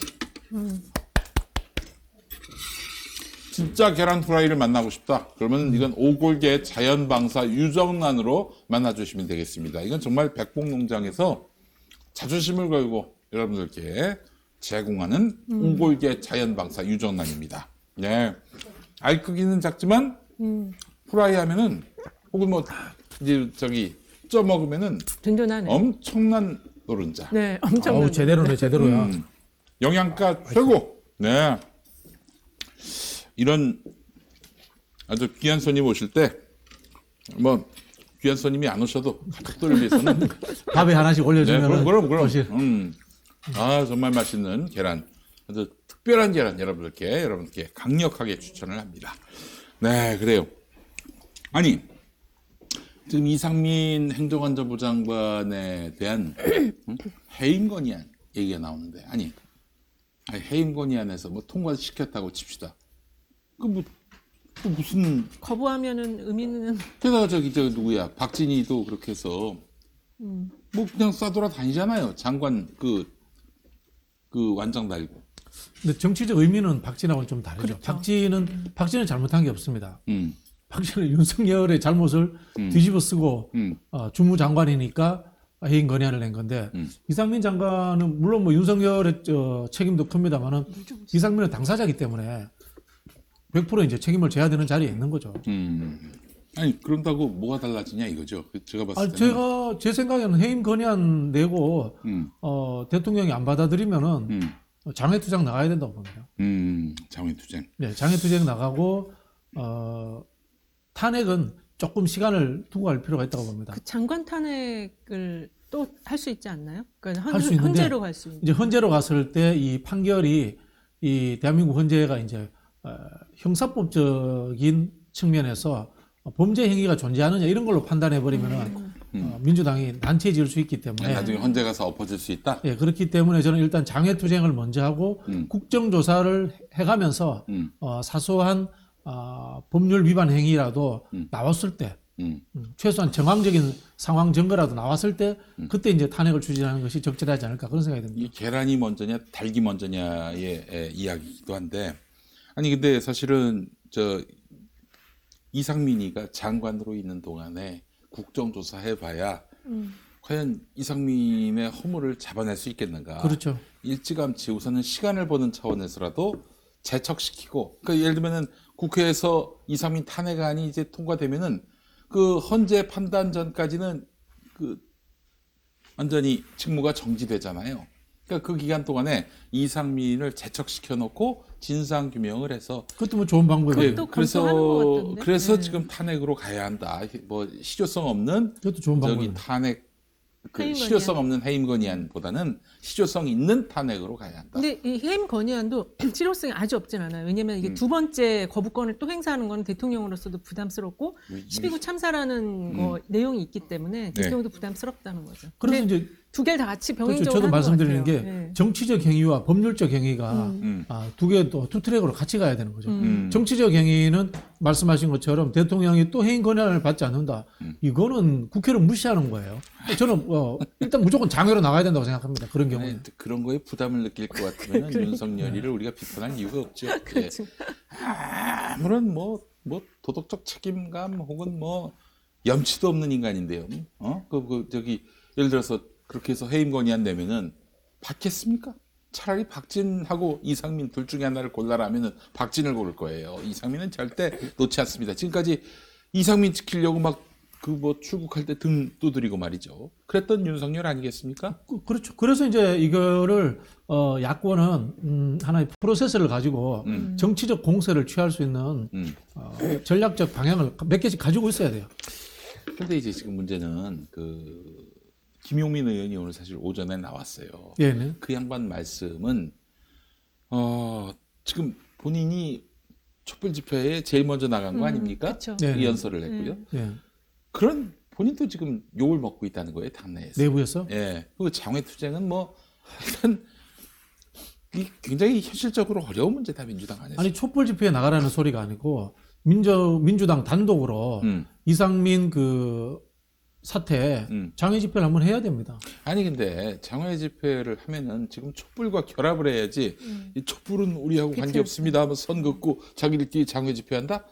Speaker 1: 진짜 계란 프라이를 만나고 싶다. 그러면 이건 오골계 자연방사 유정란으로 만나주시면 되겠습니다. 이건 정말 백봉농장에서 자존심을 걸고 여러분들께 제공하는 오골계 자연방사 유정란입니다. 네. 알 크기는 작지만 프라이 하면은 혹은 뭐 이제 저기 쪄 먹으면은
Speaker 3: 든든하네.
Speaker 1: 엄청난 노른자.
Speaker 3: 네, 엄청.
Speaker 4: 아우 제대로네 제대로야.
Speaker 1: 영양가 최고. 네. 이런 아주 귀한 손님 오실 때 뭐 귀한 손님이 안 오셔도 가족들을 위해서는
Speaker 4: 밥에 하나씩
Speaker 1: 네,
Speaker 4: 올려주면
Speaker 1: 그럼.
Speaker 4: 훨씬.
Speaker 1: 아, 정말 맛있는 계란. 아주 특별한 계란 여러분들께 강력하게 추천을 합니다. 네, 그래요. 아니, 지금 이상민 행정안전부 장관에 대한 해임 건의안 얘기가 나오는데, 아니 해임 건의안에서 뭐 통과시켰다고 칩시다. 또 무슨
Speaker 3: 거부하면은 의미는
Speaker 1: 게다가 저 누구야 박진희도 그렇게 해서 뭐 그냥 싸돌아 다니잖아요. 장관 그 완장 달고.
Speaker 4: 근데 정치적 의미는 박진하고는 좀 다르죠.
Speaker 3: 그렇죠.
Speaker 4: 박진은 잘못한 게 없습니다.
Speaker 1: 음.
Speaker 4: 박진은 윤석열의 잘못을 뒤집어 쓰고 주무장관이니까 해임 건의안을 낸 건데 이상민 장관은 물론 뭐 윤석열의 책임도 큽니다만은 이상민은 당사자이기 때문에 100% 이제 책임을 져야 되는 자리에 있는 거죠.
Speaker 1: 아니 그런다고 뭐가 달라지냐 이거죠. 제가 봤을 때는.
Speaker 4: 제가 제 생각에는 해임 건의안 내고 대통령이 안 받아들이면은 장외투쟁 나가야 된다고 봅니다.
Speaker 1: 장외투쟁.
Speaker 4: 네, 장외투쟁 나가고 탄핵은 조금 시간을 두고 갈 필요가 있다고 봅니다.
Speaker 3: 그 장관 탄핵을 또 할 수 있지 않나요? 그러니까
Speaker 4: 할수 있는데
Speaker 3: 헌재로 갈 수 있는.
Speaker 4: 이제 헌재로 갔을 때 이 판결이 이 대한민국 헌재가 이제 형사법적인 측면에서 범죄 행위가 존재하느냐 이런 걸로 판단해 버리면은 민주당이 난처해질 수 있기 때문에
Speaker 1: 나중에 헌재 가서 엎어질 수 있다.
Speaker 4: 예, 그렇기 때문에 저는 일단 장외투쟁을 먼저 하고 국정조사를 해가면서 사소한 법률 위반 행위라도 나왔을 때 최소한 정황적인 상황 증거라도 나왔을 때 그때 이제 탄핵을 추진하는 것이 적절하지 않을까 그런 생각이 듭니다.
Speaker 1: 이 계란이 먼저냐 닭이 먼저냐의 이야기이기도 한데 아니 근데 사실은 저 이상민이가 장관으로 있는 동안에 국정조사 해봐야 과연 이상민의 허물을 잡아낼 수 있겠는가?
Speaker 4: 그렇죠.
Speaker 1: 일찌감치 우선은 시간을 버는 차원에서라도 재척시키고, 그러니까 예를 들면은 국회에서 이상민 탄핵안이 이제 통과되면은 그 헌재 판단 전까지는 그 완전히 직무가 정지되잖아요. 그러니까 그 기간 동안에 이상민을 재척시켜 놓고 진상 규명을 해서
Speaker 4: 그것도 뭐 좋은 방법이에요.
Speaker 3: 그것도 검토하는 것 같던데.
Speaker 1: 그래서
Speaker 3: 네.
Speaker 1: 지금 탄핵으로 가야 한다. 뭐 실효성 없는
Speaker 4: 그것도 좋은
Speaker 1: 저기
Speaker 4: 방법이에요.
Speaker 1: 탄핵
Speaker 3: 해임
Speaker 1: 실효성
Speaker 3: 건의안.
Speaker 1: 없는 해임 건의안보다는 실효성 있는 탄핵으로 가야 한다.
Speaker 3: 근데 이 해임 건의안도 실효성이 아주 없진 않아요. 왜냐하면 이게 두 번째 거부권을 또 행사하는 건 대통령으로서도 부담스럽고 12구 참사라는 거 내용이 있기 때문에
Speaker 1: 네.
Speaker 3: 대통령도 부담스럽다는 거죠.
Speaker 4: 그래서
Speaker 3: 근데
Speaker 4: 이제
Speaker 3: 두 개를 다 같이
Speaker 4: 그렇죠.
Speaker 3: 병행적으로
Speaker 4: 저도
Speaker 3: 하는 것
Speaker 4: 말씀드리는
Speaker 3: 같아요.
Speaker 4: 게
Speaker 3: 네.
Speaker 4: 정치적 행위와 법률적 행위가 두 개 또 투 트랙으로 같이 가야 되는 거죠. 정치적 행위는 말씀하신 것처럼 대통령이 또 해임 건의안을 받지 않는다. 이거는 국회를 무시하는 거예요. 저는 일단 무조건 장외로 나가야 된다고 생각합니다. 그런 경우는.
Speaker 1: 아니, 그런 거에 부담을 느낄 것 같으면 윤석열이를 우리가 비판할 이유가 없죠.
Speaker 3: 그렇죠.
Speaker 1: 아무런 뭐 도덕적 책임감 혹은 뭐 염치도 없는 인간인데요. 저기 예를 들어서 그렇게 해서 해임 건의안 내면은 받겠습니까? 차라리 박진하고 이상민 둘 중에 하나를 골라라면은 박진을 고를 거예요. 이상민은 절대 놓지 않습니다. 지금까지 이상민 지키려고 막 그 뭐 출국할 때 등 두드리고 말이죠. 그랬던 윤석열 아니겠습니까?
Speaker 4: 그렇죠. 그래서 이제 이거를 야권은 하나의 프로세스를 가지고 정치적 공세를 취할 수 있는 전략적 방향을 몇 개씩 가지고 있어야 돼요.
Speaker 1: 근데 이제 지금 문제는 김용민 의원이 오늘 사실 오전에 나왔어요.
Speaker 4: 예, 네.
Speaker 1: 그 양반 말씀은 지금 본인이 촛불 집회에 제일 먼저 나간 거 아닙니까?
Speaker 3: 그렇죠.
Speaker 4: 네, 네.
Speaker 1: 이 연설을 했고요.
Speaker 4: 예.
Speaker 1: 그런 본인도 지금 욕을 먹고 있다는 거예요, 당내에서.
Speaker 4: 내부에서.
Speaker 1: 예. 그 장외투쟁은 뭐 일단 이게 굉장히 현실적으로 어려운 문제다 민주당 안에서.
Speaker 4: 아니 촛불 집회에 나가라는 소리가 아니고 민주당 단독으로 이상민 그 사태 장외 집회를 한번 해야 됩니다.
Speaker 1: 아니 근데 장외 집회를 하면은 지금 촛불과 결합을 해야지. 이 촛불은 우리하고 관계 없습니다. 하면 선 긋고 자기들끼리 장외 집회한다.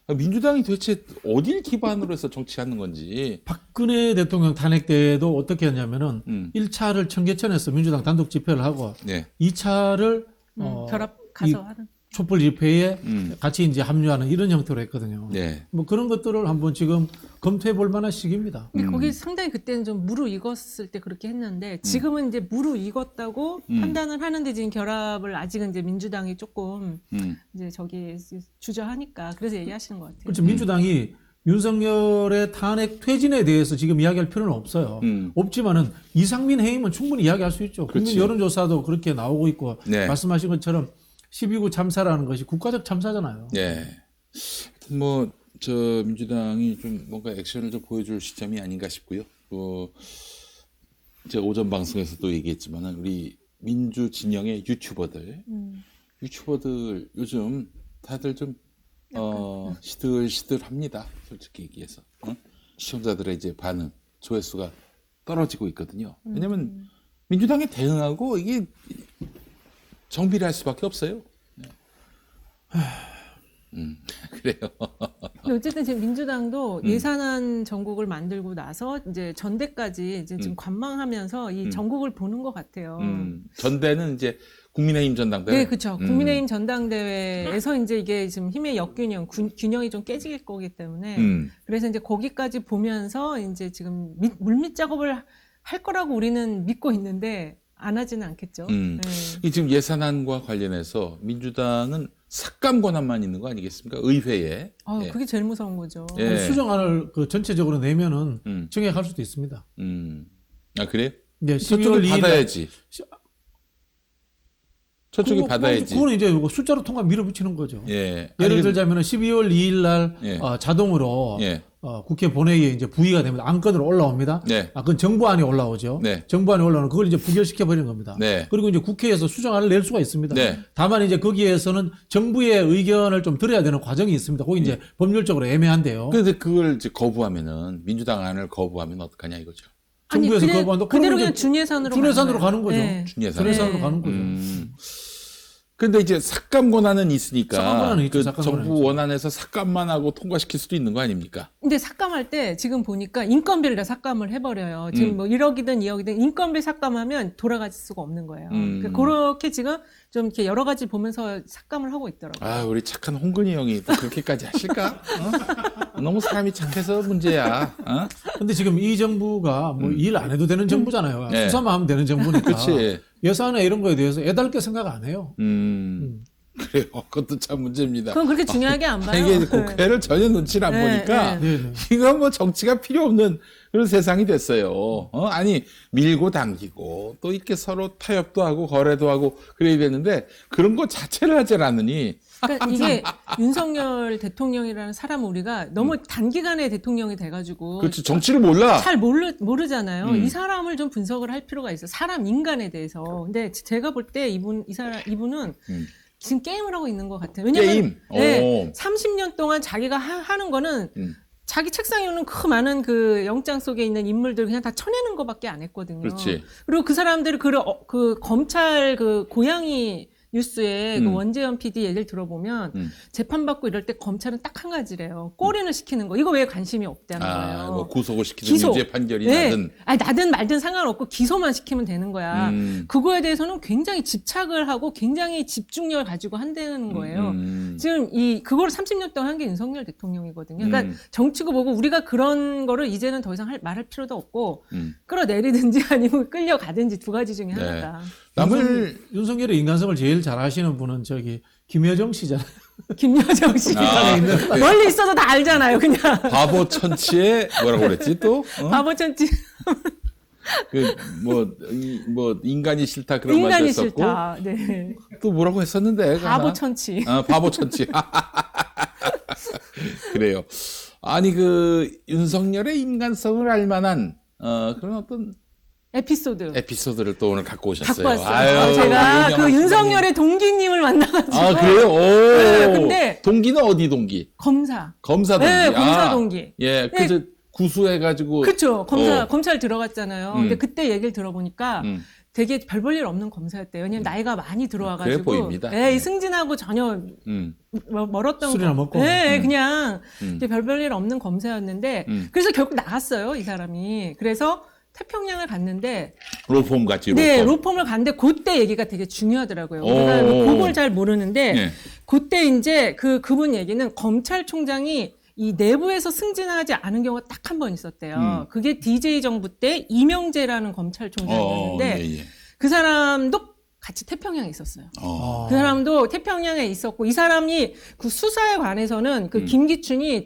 Speaker 1: 민주당이 도대체 어딜 기반으로 해서 정치하는 건지.
Speaker 4: 박근혜 대통령 탄핵 때도 어떻게 했냐면은 1차를 청계천에서 민주당 단독 집회를 하고
Speaker 1: 네.
Speaker 4: 2차를
Speaker 3: 결합 가서 하는.
Speaker 4: 촛불 집회에 같이 이제 합류하는 이런 형태로 했거든요.
Speaker 1: 네.
Speaker 4: 뭐 그런 것들을 한번 지금 검토해 볼 만한 시기입니다.
Speaker 3: 근데 거기 상당히 그때는 좀 무르익었을 때 그렇게 했는데 지금은 이제 무르익었다고 판단을 하는데 지금 결합을 아직은 이제 민주당이 조금 이제 저기 주저하니까 그래서 얘기하시는 것 같아요.
Speaker 4: 그렇죠. 민주당이 윤석열의 탄핵 퇴진에 대해서 지금 이야기할 필요는 없어요. 없지만은 이상민 해임은 충분히 이야기할 수 있죠. 국민
Speaker 1: 그렇지.
Speaker 4: 여론조사도 그렇게 나오고 있고
Speaker 1: 네.
Speaker 4: 말씀하신 것처럼 12구 참사라는 것이 국가적 참사잖아요.
Speaker 1: 네. 뭐, 민주당이 좀 뭔가 액션을 좀 보여줄 시점이 아닌가 싶고요. 제가 오전 방송에서도 얘기했지만은 우리 민주 진영의 유튜버들 요즘 다들 좀, 시들시들합니다. 솔직히 얘기해서. 시청자들의 이제 반응, 조회수가 떨어지고 있거든요. 왜냐면 민주당에 대응하고 이게 정비를 할 수밖에 없어요. 그래요.
Speaker 3: 근데 어쨌든 지금 민주당도 예산안 전국을 만들고 나서 이제 전대까지 이제 지금 관망하면서 이 전국을 보는 것 같아요.
Speaker 1: 전대는 이제 국민의힘 전당대회.
Speaker 3: 네, 그렇죠. 국민의힘 전당대회에서 이제 이게 지금 힘의 역균형, 균형이 좀 깨질 거기 때문에 그래서 이제 거기까지 보면서 이제 지금 물밑 작업을 할 거라고 우리는 믿고 있는데 안 하지는 않겠죠. 네.
Speaker 1: 이 지금 예산안과 관련해서 민주당은 삭감 권한만 있는 거 아니겠습니까? 의회에. 예.
Speaker 3: 그게 제일 무서운 거죠.
Speaker 1: 예.
Speaker 4: 수정안을 그 전체적으로 내면은 증액할 수도 있습니다.
Speaker 1: 아, 그래요?
Speaker 4: 네,
Speaker 1: 저쪽이
Speaker 4: 12월 2일
Speaker 1: 받아야지. 저쪽이 받아야지.
Speaker 4: 그거는 이제 숫자로 통과 밀어붙이는 거죠.
Speaker 1: 예.
Speaker 4: 예를 들자면 12월 2일 날
Speaker 1: 예.
Speaker 4: 자동으로
Speaker 1: 예.
Speaker 4: 국회 본회의에 이제 부의가 됩니다. 안건으로 올라옵니다.
Speaker 1: 네.
Speaker 4: 그건 정부안이 올라오죠.
Speaker 1: 네.
Speaker 4: 정부안이 올라오는 그걸 이제 부결시켜 버리는 겁니다.
Speaker 1: 네.
Speaker 4: 그리고 이제 국회에서 수정안을 낼 수가 있습니다.
Speaker 1: 네.
Speaker 4: 다만 이제 거기에서는 정부의 의견을 좀 들어야 되는 과정이 있습니다. 거기 이제 법률적으로 애매한데요.
Speaker 1: 근데 그걸 이제 거부하면은 민주당 안을 거부하면 어떡하냐 이거죠.
Speaker 4: 정부에서
Speaker 3: 그냥
Speaker 4: 거부한다.
Speaker 3: 그대로
Speaker 4: 그러면
Speaker 3: 그냥 준예산으로
Speaker 4: 준예산으로
Speaker 3: 가는
Speaker 4: 가는 거죠.
Speaker 3: 네.
Speaker 1: 준예산으로
Speaker 4: 가는 거죠.
Speaker 1: 근데 이제 삭감 권한은 있으니까
Speaker 4: 삭감 권한은 있죠.
Speaker 1: 그
Speaker 4: 삭감 권한은
Speaker 1: 정부
Speaker 4: 있죠.
Speaker 1: 원안에서 삭감만 하고 통과시킬 수도 있는 거 아닙니까?
Speaker 3: 근데 삭감할 때 지금 보니까 인건비를 다 삭감을 해버려요. 지금 뭐 1억이든 2억이든 인건비 삭감하면 돌아갈 수가 없는 거예요. 그러니까 그렇게 지금 좀 이렇게 여러 가지 보면서 삭감을 하고 있더라고요.
Speaker 1: 아, 우리 착한 홍근희 형이 또 그렇게까지 하실까? 너무 사람이 착해서 문제야.
Speaker 4: 근데 지금 이 정부가 뭐 일 안 해도 되는 정부잖아요.
Speaker 1: 네.
Speaker 4: 수사만 하면 되는 정부니까.
Speaker 1: 그치.
Speaker 4: 예산에 이런 거에 대해서 애달게 생각 안 해요.
Speaker 1: 그래요. 그것도 참 문제입니다.
Speaker 3: 그건 그렇게 중요하게 안 봐요.
Speaker 1: 이게 국회를 전혀 눈치를 안
Speaker 3: 네,
Speaker 1: 보니까
Speaker 4: 네, 네.
Speaker 1: 이건 뭐 정치가 필요 없는 그런 세상이 됐어요. 아니 밀고 당기고 또 이렇게 서로 타협도 하고 거래도 하고 그래야 되는데 그런 거 자체를 하질 않으니
Speaker 3: 그러니까 이게 윤석열 대통령이라는 사람 우리가 너무 단기간에 대통령이 돼가지고
Speaker 1: 그렇지 정치를 몰라.
Speaker 3: 잘 모르잖아요. 이 사람을 좀 분석을 할 필요가 있어. 사람 인간에 대해서. 근데 제가 볼 때 이분은 지금 게임을 하고 있는 것 같아요. 왜냐면
Speaker 1: 게임?
Speaker 3: 네,
Speaker 1: 오.
Speaker 3: 30년 동안 자기가 하는 거는 자기 책상에 오는 그 많은 그 영장 속에 있는 인물들 그냥 다 쳐내는 것밖에 안 했거든요.
Speaker 1: 그렇지.
Speaker 3: 그리고 그 사람들이 그 검찰 그 고양이 뉴스에 그 원재현 PD 얘기를 들어보면 재판받고 이럴 때 검찰은 딱 한 가지래요. 꼬리를 시키는 거. 이거 왜 관심이 없다는 거예요.
Speaker 1: 뭐 구속을 시키든 유죄 판결이 나든.
Speaker 3: 아니, 나든 말든 상관없고 기소만 시키면 되는 거야. 그거에 대해서는 굉장히 집착을 하고 굉장히 집중력을 가지고 한다는 거예요. 지금 그거를 30년 동안 한 게 윤석열 대통령이거든요. 그러니까 정치고 보고 우리가 그런 거를 이제는 더 이상 말할 필요도 없고 끌어내리든지 아니면 끌려가든지 두 가지 중에 하나다.
Speaker 4: 윤석열의 인간성을 제일 잘 아시는 분은 김여정 씨잖아요.
Speaker 3: 김여정 씨.
Speaker 1: 그
Speaker 3: 멀리 있어도 다 알잖아요, 그냥.
Speaker 1: 바보 천치에 뭐라고 그랬지 또?
Speaker 3: 바보 천치.
Speaker 1: 뭐 인간이 싫다 그런 말도
Speaker 3: 인간이
Speaker 1: 했었고
Speaker 3: 싫다. 네.
Speaker 1: 또 뭐라고 했었는데
Speaker 3: 바보 천치.
Speaker 1: 바보 천치. 그래요. 아니 윤석열의 인간성을 알만한 그런 어떤 에피소드를 또 오늘 갖고 오셨어요.
Speaker 3: 갖고 왔어요. 제가 그 윤석열의 동기님을 만나가지고.
Speaker 1: 아, 그래요? 오.
Speaker 3: 네, 근데
Speaker 1: 동기는 어디 동기?
Speaker 3: 검사
Speaker 1: 동기.
Speaker 3: 네, 검사 동기.
Speaker 1: 예,
Speaker 3: 네.
Speaker 1: 구수해가지고.
Speaker 3: 그렇죠. 검찰 들어갔잖아요. 근데 그때 얘기를 들어보니까 되게 별 볼 일 없는 검사였대요. 왜냐면 나이가 많이 들어와가지고.
Speaker 1: 그래 보입니다.
Speaker 3: 네, 승진하고 전혀 멀었던
Speaker 4: 술이나 먹고.
Speaker 3: 네, 그냥 별 볼 일 없는 검사였는데 그래서 결국 나갔어요, 이 사람이. 그래서 태평양을 갔는데
Speaker 1: 로펌 같이.
Speaker 3: 네,
Speaker 1: 로펌.
Speaker 3: 로펌을 갔는데 그때 얘기가 되게 중요하더라고요. 우리가
Speaker 1: 오.
Speaker 3: 그걸 잘 모르는데
Speaker 1: 네.
Speaker 3: 그때 이제 그분 얘기는 검찰총장이 이 내부에서 승진하지 않은 경우가 딱 한 번 있었대요. 그게 DJ 정부 때 이명재라는 검찰총장이었는데
Speaker 1: 예, 예.
Speaker 3: 그 사람도 같이 태평양에 있었어요. 그 사람도 태평양에 있었고 이 사람이 그 수사에 관해서는 그 김기춘이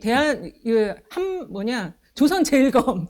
Speaker 3: 조선제일검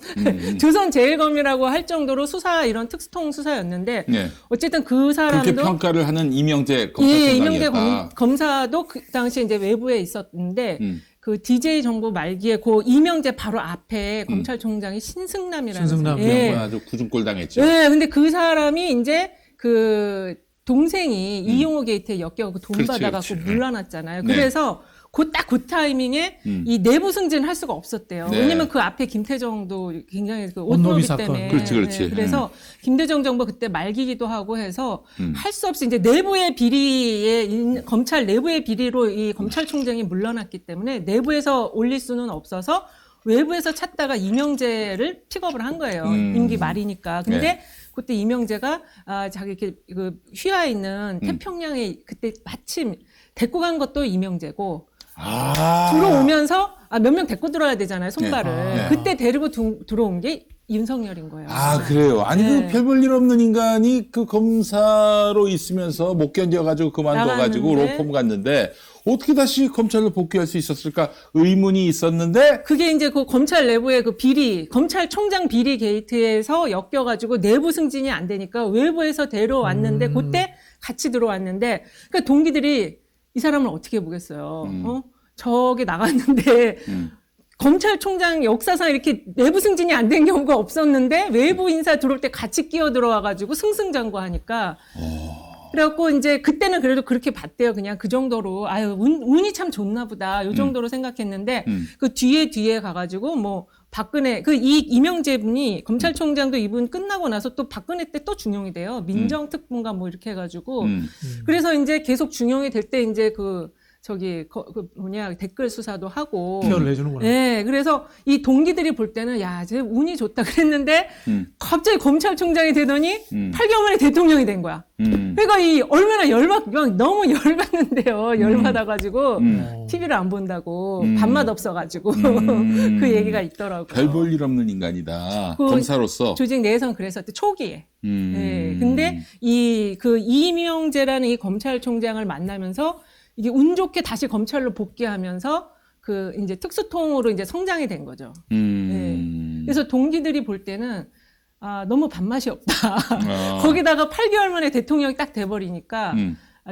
Speaker 3: 조선제일검이라고 할 정도로 수사 이런 특수통 수사였는데
Speaker 1: 네.
Speaker 3: 어쨌든 그 사람도
Speaker 1: 그렇게 평가를 하는 이명재
Speaker 3: 예,
Speaker 1: 검찰총장이었다.
Speaker 3: 이명재 검사도 그 당시 이제 외부에 있었는데 그 DJ 정부 말기에 그 이명재 바로 앞에 검찰총장이 신승남이라는
Speaker 4: 신승남.
Speaker 3: 사람. 예.
Speaker 1: 아주 구중골 당했죠.
Speaker 3: 네, 근데 그 사람이 이제 그 동생이 이용호 게이트에 엮여갖고 돈
Speaker 1: 그렇지,
Speaker 3: 받아갖고
Speaker 1: 그렇지.
Speaker 3: 물러났잖아요.
Speaker 1: 네.
Speaker 3: 그래서 그 타이밍에 이 내부 승진할 수가 없었대요.
Speaker 1: 네.
Speaker 3: 왜냐면 그 앞에 김태정도 굉장히 그
Speaker 4: 온노비
Speaker 3: 온노비
Speaker 4: 사건.
Speaker 3: 때문에.
Speaker 1: 그렇지, 그렇지.
Speaker 3: 네, 그래서 김대정 정부 그때 말기기도 하고 해서 할 수 없이 이제 내부의 비리에 검찰 내부의 비리로 이 검찰총장이 물러났기 때문에 내부에서 올릴 수는 없어서 외부에서 찾다가 이명재를 픽업을 한 거예요. 임기 말이니까. 근데
Speaker 1: 네.
Speaker 3: 그때 이명재가 자기 이렇게 그 휘하에 있는 태평양에 그때 마침 데리고 간 것도 이명재고 들어오면서 몇 명 데리고 들어야 되잖아요, 손발을.
Speaker 1: 네.
Speaker 3: 그때 데리고 들어온 게 윤석열인 거예요.
Speaker 1: 그래요. 아니,
Speaker 3: 네.
Speaker 1: 그 별 볼 일 없는 인간이 그 검사로 있으면서 못 견뎌가지고 그만둬가지고
Speaker 3: 나갔는데.
Speaker 1: 로펌 갔는데 어떻게 다시 검찰로 복귀할 수 있었을까 의문이 있었는데
Speaker 3: 그게 이제 그 검찰 내부의 그 비리, 검찰총장 비리 게이트에서 엮여가지고 내부 승진이 안 되니까 외부에서 데려왔는데 그때 같이 들어왔는데 그러니까 동기들이 이 사람을 어떻게 보겠어요. 저게 나갔는데 검찰총장 역사상 이렇게 내부 승진이 안 된 경우가 없었는데 외부 인사 들어올 때 같이 끼어 들어와가지고 승승장구하니까 그래갖고 이제 그때는 그래도 그렇게 봤대요. 그냥 그 정도로 운이 참 좋나 보다 요 정도로 생각했는데 그 뒤에 가가지고 뭐 박근혜 이 이명재 분이 검찰총장도 이분 끝나고 나서 또 박근혜 때 또 중용이 돼요. 민정특보인가 뭐 이렇게 해가지고 그래서 이제 계속 중용이 될 때 이제 댓글 수사도 하고.
Speaker 4: 케어를 해주는구나.
Speaker 3: 네, 그래서 이 동기들이 볼 때는 쟤 운이 좋다 그랬는데 갑자기 검찰총장이 되더니 8개월 만에 대통령이 된 거야. 그러니까 얼마나 너무 열받는데요. 열받아가지고 TV를 안 본다고 밥맛 없어가지고 그 얘기가 있더라고요.
Speaker 1: 별 볼 일 없는 인간이다.
Speaker 3: 그
Speaker 1: 검사로서.
Speaker 3: 조직 내에서는 그랬었대 초기에. 네, 근데 이명재라는 이 검찰총장을 만나면서 이게 운 좋게 다시 검찰로 복귀하면서 이제 특수통으로 이제 성장이 된 거죠. 네. 그래서 동기들이 볼 때는 너무 밥맛이 없다. 거기다가 8개월 만에 대통령이 딱 돼버리니까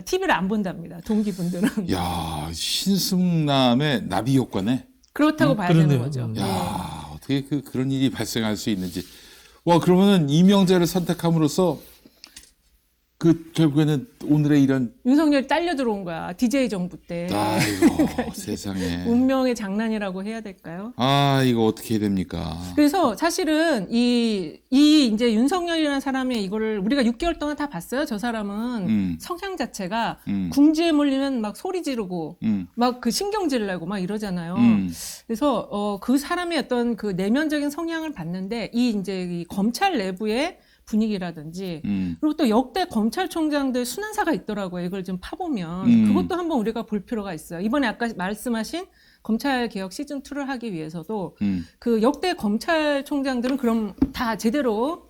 Speaker 3: TV를 안 본답니다. 동기분들은.
Speaker 1: 야, 신승남의 나비 효과네.
Speaker 3: 그렇다고 봐야 되는
Speaker 4: 그러네요.
Speaker 3: 거죠. 네.
Speaker 1: 야, 어떻게 그런 일이 발생할 수 있는지. 그러면은 이명재를 선택함으로써 결국에는 오늘의 이런.
Speaker 3: 윤석열이 딸려 들어온 거야. DJ 정부 때.
Speaker 1: 아이고, 세상에.
Speaker 3: 운명의 장난이라고 해야 될까요?
Speaker 1: 이거 어떻게 해야 됩니까?
Speaker 3: 그래서 사실은 이제 윤석열이라는 사람의 이거를 우리가 6개월 동안 다 봤어요. 저 사람은 성향 자체가 궁지에 몰리면 막 소리 지르고 막 신경질 내고 막 이러잖아요. 그래서 그 사람의 어떤 그 내면적인 성향을 봤는데 이 검찰 내부의 분위기라든지 그리고 또 역대 검찰총장들 순환사가 있더라고요. 이걸 좀 파보면 그것도 한번 우리가 볼 필요가 있어요. 이번에 아까 말씀하신 검찰개혁 시즌2를 하기 위해서도 그 역대 검찰총장들은 그럼 다 제대로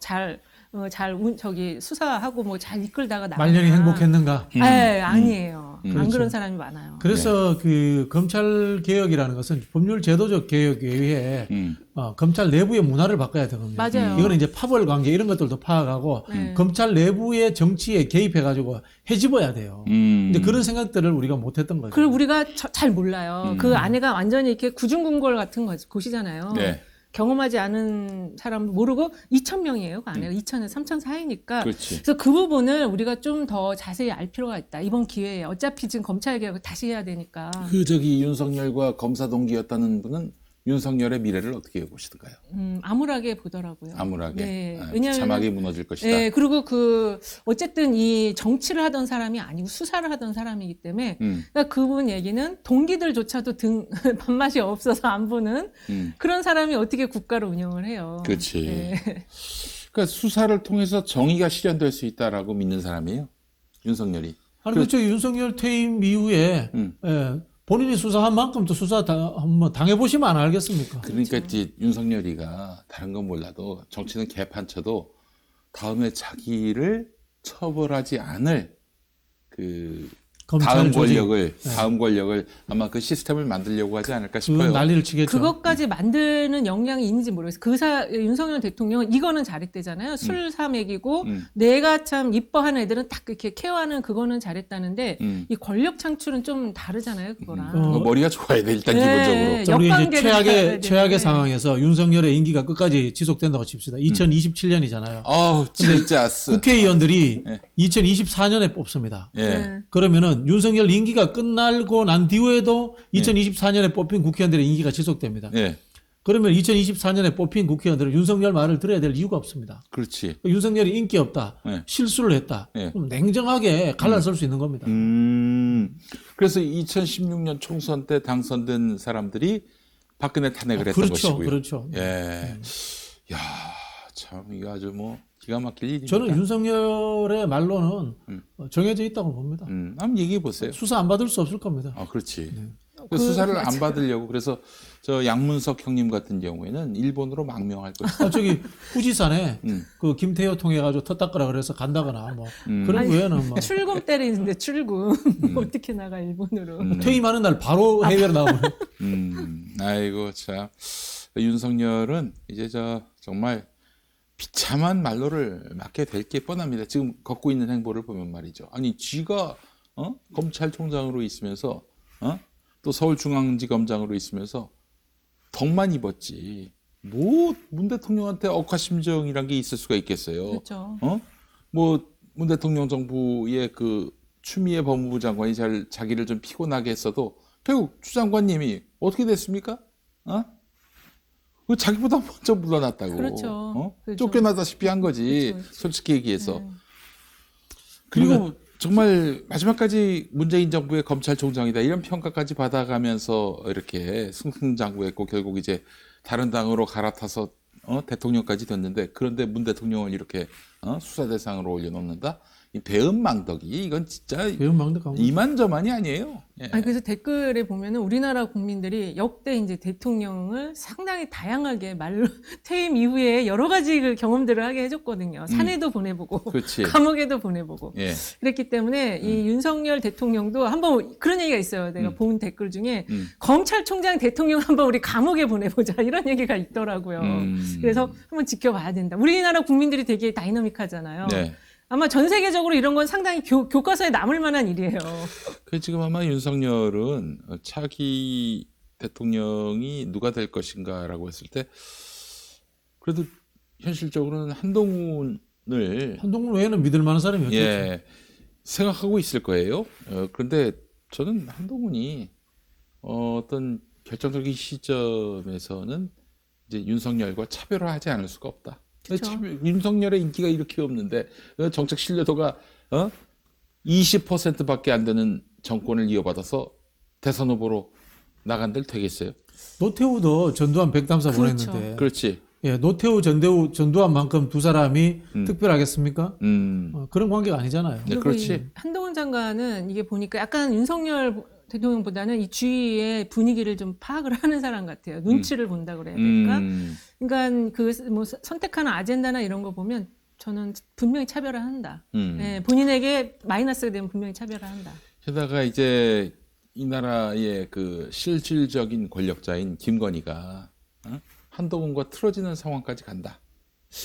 Speaker 3: 수사하고 뭐 잘 이끌다가 나가나.
Speaker 4: 말년이 행복했는가?
Speaker 3: 아니에요. 안
Speaker 4: 그렇죠.
Speaker 3: 그런 사람이 많아요.
Speaker 4: 그래서 그 검찰 개혁이라는 것은 법률 제도적 개혁에 의해 검찰 내부의 문화를 바꿔야 됩니다.
Speaker 3: 맞아요.
Speaker 4: 이거는 이제 파벌 관계 이런 것들도 파악하고 검찰 내부의 정치에 개입해가지고 해집어야 돼요. 근데 그런 생각들을 우리가 못했던 거죠.
Speaker 3: 그걸 우리가 잘 몰라요. 그 안에가 완전히 이렇게 구중궁궐 같은 곳이잖아요.
Speaker 1: 네.
Speaker 3: 경험하지 않은 사람 모르고 2,000명이에요. 그 안에가 2,000에서 3,000 사이니까.
Speaker 1: 그렇지.
Speaker 3: 그래서 그 부분을 우리가 좀 더 자세히 알 필요가 있다. 이번 기회에. 어차피 지금 검찰개혁을 다시 해야 되니까.
Speaker 1: 윤석열과 검사 동기였다는 분은 윤석열의 미래를 어떻게 보시던가요?
Speaker 3: 암울하게 보더라고요.
Speaker 1: 암울하게.
Speaker 3: 네.
Speaker 1: 아,
Speaker 3: 왜냐하면
Speaker 1: 비참하게 무너질 것이다.
Speaker 3: 네, 그리고 어쨌든 이 정치를 하던 사람이 아니고 수사를 하던 사람이기 때문에, 그러니까 그분 얘기는 동기들조차도 밥맛이 없어서 안 보는 그런 사람이 어떻게 국가를 운영을 해요.
Speaker 1: 그렇지.
Speaker 3: 네.
Speaker 1: 그러니까 수사를 통해서 정의가 실현될 수 있다라고 믿는 사람이에요. 윤석열이.
Speaker 4: 아니 그렇죠. 윤석열 퇴임 이후에 예, 본인이 수사한 만큼 또 수사 한번 당해보시면 안 알겠습니까?
Speaker 1: 그러니까 이제 윤석열이가 다른 건 몰라도 정치는 개판쳐도 다음에 자기를 처벌하지 않을 그
Speaker 4: 검찰
Speaker 1: 다음
Speaker 4: 조직.
Speaker 1: 다음 권력을 아마 그 시스템을 만들려고 하지 않을까 싶어요.
Speaker 4: 그건 난리를 치겠죠.
Speaker 3: 그것까지 만드는 역량이 있는지 모르겠어요. 윤석열 대통령은 이거는 잘했대잖아요. 술 사 먹이고 내가 참 이뻐하는 애들은 딱 이렇게 케어하는 그거는 잘했다는데 이 권력 창출은 좀 다르잖아요. 그거랑.
Speaker 1: 머리가 좋아야 돼 일단
Speaker 3: 네.
Speaker 1: 기본적으로.
Speaker 4: 자, 우리 이제
Speaker 3: 역관계를 알아야 되는데.
Speaker 4: 최악의 상황에서 윤석열의 임기가 끝까지 지속된다고 칩시다. 2027년이잖아요.
Speaker 1: 아우 진짜
Speaker 4: 국회의원들이
Speaker 1: 네.
Speaker 4: 2024년에 뽑습니다.
Speaker 1: 예.
Speaker 3: 네.
Speaker 4: 그러면은 윤석열 임기가 끝나고 난 뒤에도 2024년에 뽑힌 국회의원들의 임기가 지속됩니다.
Speaker 1: 예.
Speaker 4: 그러면 2024년에 뽑힌 국회의원들은 윤석열 말을 들어야 될 이유가 없습니다.
Speaker 1: 그렇지.
Speaker 4: 윤석열이 인기 없다,
Speaker 1: 네.
Speaker 4: 실수를 했다,
Speaker 1: 네.
Speaker 4: 그럼 냉정하게 갈라설 수 있는 겁니다.
Speaker 1: 그래서 2016년 총선 때 당선된 사람들이 박근혜 탄핵을 했던
Speaker 4: 그렇죠,
Speaker 1: 것이고요.
Speaker 4: 그렇죠.
Speaker 1: 예. 야, 참 이거 아주 뭐 기가 막힐 일입니다.
Speaker 4: 저는 윤석열의 말로는 정해져 있다고 봅니다.
Speaker 1: 한번 얘기해 보세요.
Speaker 4: 수사 안 받을 수 없을 겁니다.
Speaker 1: 아, 그렇지. 그 수사를 안 받으려고 그래서 저 양문석 형님 같은 경우에는 일본으로 망명할 것이다.
Speaker 4: 저기 후지산에 그 김태효 통해 가지고 텄다거라 그래서 간다거나 뭐 그런
Speaker 3: 아니,
Speaker 4: 외에는 뭐
Speaker 3: 출금 때리는데 출금 어떻게 나가 일본으로?
Speaker 4: 퇴임하는 날 바로 해외로 나오고.
Speaker 1: 아이고 참 윤석열은 이제 저 정말 비참한 말로를 맞게 될 게 뻔합니다. 지금 걷고 있는 행보를 보면 말이죠. 아니 쥐가 검찰총장으로 있으면서 또 서울중앙지검장으로 있으면서 덕만 입었지. 뭐 문 대통령한테 억하심정이란 게 있을 수가 있겠어요.
Speaker 3: 그렇죠.
Speaker 1: 뭐 문 대통령 정부의 그 추미애 법무부 장관이 자기를 좀 피곤하게 했어도 결국 추 장관님이 어떻게 됐습니까? 그 자기보다 먼저 물러났다고.
Speaker 3: 그렇죠. 그렇죠.
Speaker 1: 쫓겨나다시피 한 거지.
Speaker 3: 그렇죠.
Speaker 1: 솔직히 얘기해서.
Speaker 3: 네.
Speaker 1: 그리고 정말 마지막까지 문재인 정부의 검찰총장이다 이런 평가까지 받아가면서 이렇게 승승장구했고 결국 이제 다른 당으로 갈아타서 대통령까지 됐는데 그런데 문 대통령을 이렇게 수사 대상으로 올려놓는다? 이 배은망덕이 이건 진짜
Speaker 4: 배은망덕하고.
Speaker 1: 이만저만이 아니에요. 예.
Speaker 3: 아니, 그래서 댓글에 보면은 우리나라 국민들이 역대 이제 대통령을 상당히 다양하게 말로 퇴임 이후에 여러 가지 그 경험들을 하게 해줬거든요. 산에도 보내보고,
Speaker 1: 그렇지.
Speaker 3: 감옥에도 보내보고.
Speaker 1: 예.
Speaker 3: 그랬기 때문에 이 윤석열 대통령도 한번 그런 얘기가 있어요. 내가 본 댓글 중에 검찰총장 대통령 한번 우리 감옥에 보내보자 이런 얘기가 있더라고요. 그래서 한번 지켜봐야 된다. 우리나라 국민들이 되게 다이너믹하잖아요.
Speaker 1: 네.
Speaker 3: 아마 전 세계적으로 이런 건 상당히 교과서에 남을 만한 일이에요.
Speaker 1: 그 지금 아마 윤석열은 차기 대통령이 누가 될 것인가라고 했을 때 그래도 현실적으로는 한동훈
Speaker 4: 외에는 믿을 만한 사람이 없겠죠.
Speaker 1: 예, 생각하고 있을 거예요. 그런데 저는 한동훈이 어떤 결정적인 시점에서는 이제 윤석열과 차별화하지 않을 수가 없다.
Speaker 3: 그쵸.
Speaker 1: 윤석열의 인기가 이렇게 없는데 정책 신뢰도가 20%밖에 안 되는 정권을 이어받아서 대선 후보로 나간들 되겠어요?
Speaker 4: 노태우도 전두환 백담사
Speaker 3: 그렇죠.
Speaker 4: 보냈는데.
Speaker 1: 그렇지.
Speaker 4: 예, 노태우, 전두환만큼 두 사람이 특별하겠습니까? 그런 관계가 아니잖아요.
Speaker 1: 네,
Speaker 3: 그리고
Speaker 1: 그렇지.
Speaker 3: 이 한동훈 장관은 이게 보니까 약간 윤석열 대통령보다는 이 주위의 분위기를 좀 파악을 하는 사람 같아요. 눈치를 본다 그래야 될까? 그러니까 그 뭐 선택하는 아젠다나 이런 거 보면 저는 분명히 차별화한다. 예, 본인에게 마이너스가 되면 분명히 차별화한다.
Speaker 1: 게다가 이제 이 나라의 그 실질적인 권력자인 김건희가 한동훈과 틀어지는 상황까지 간다.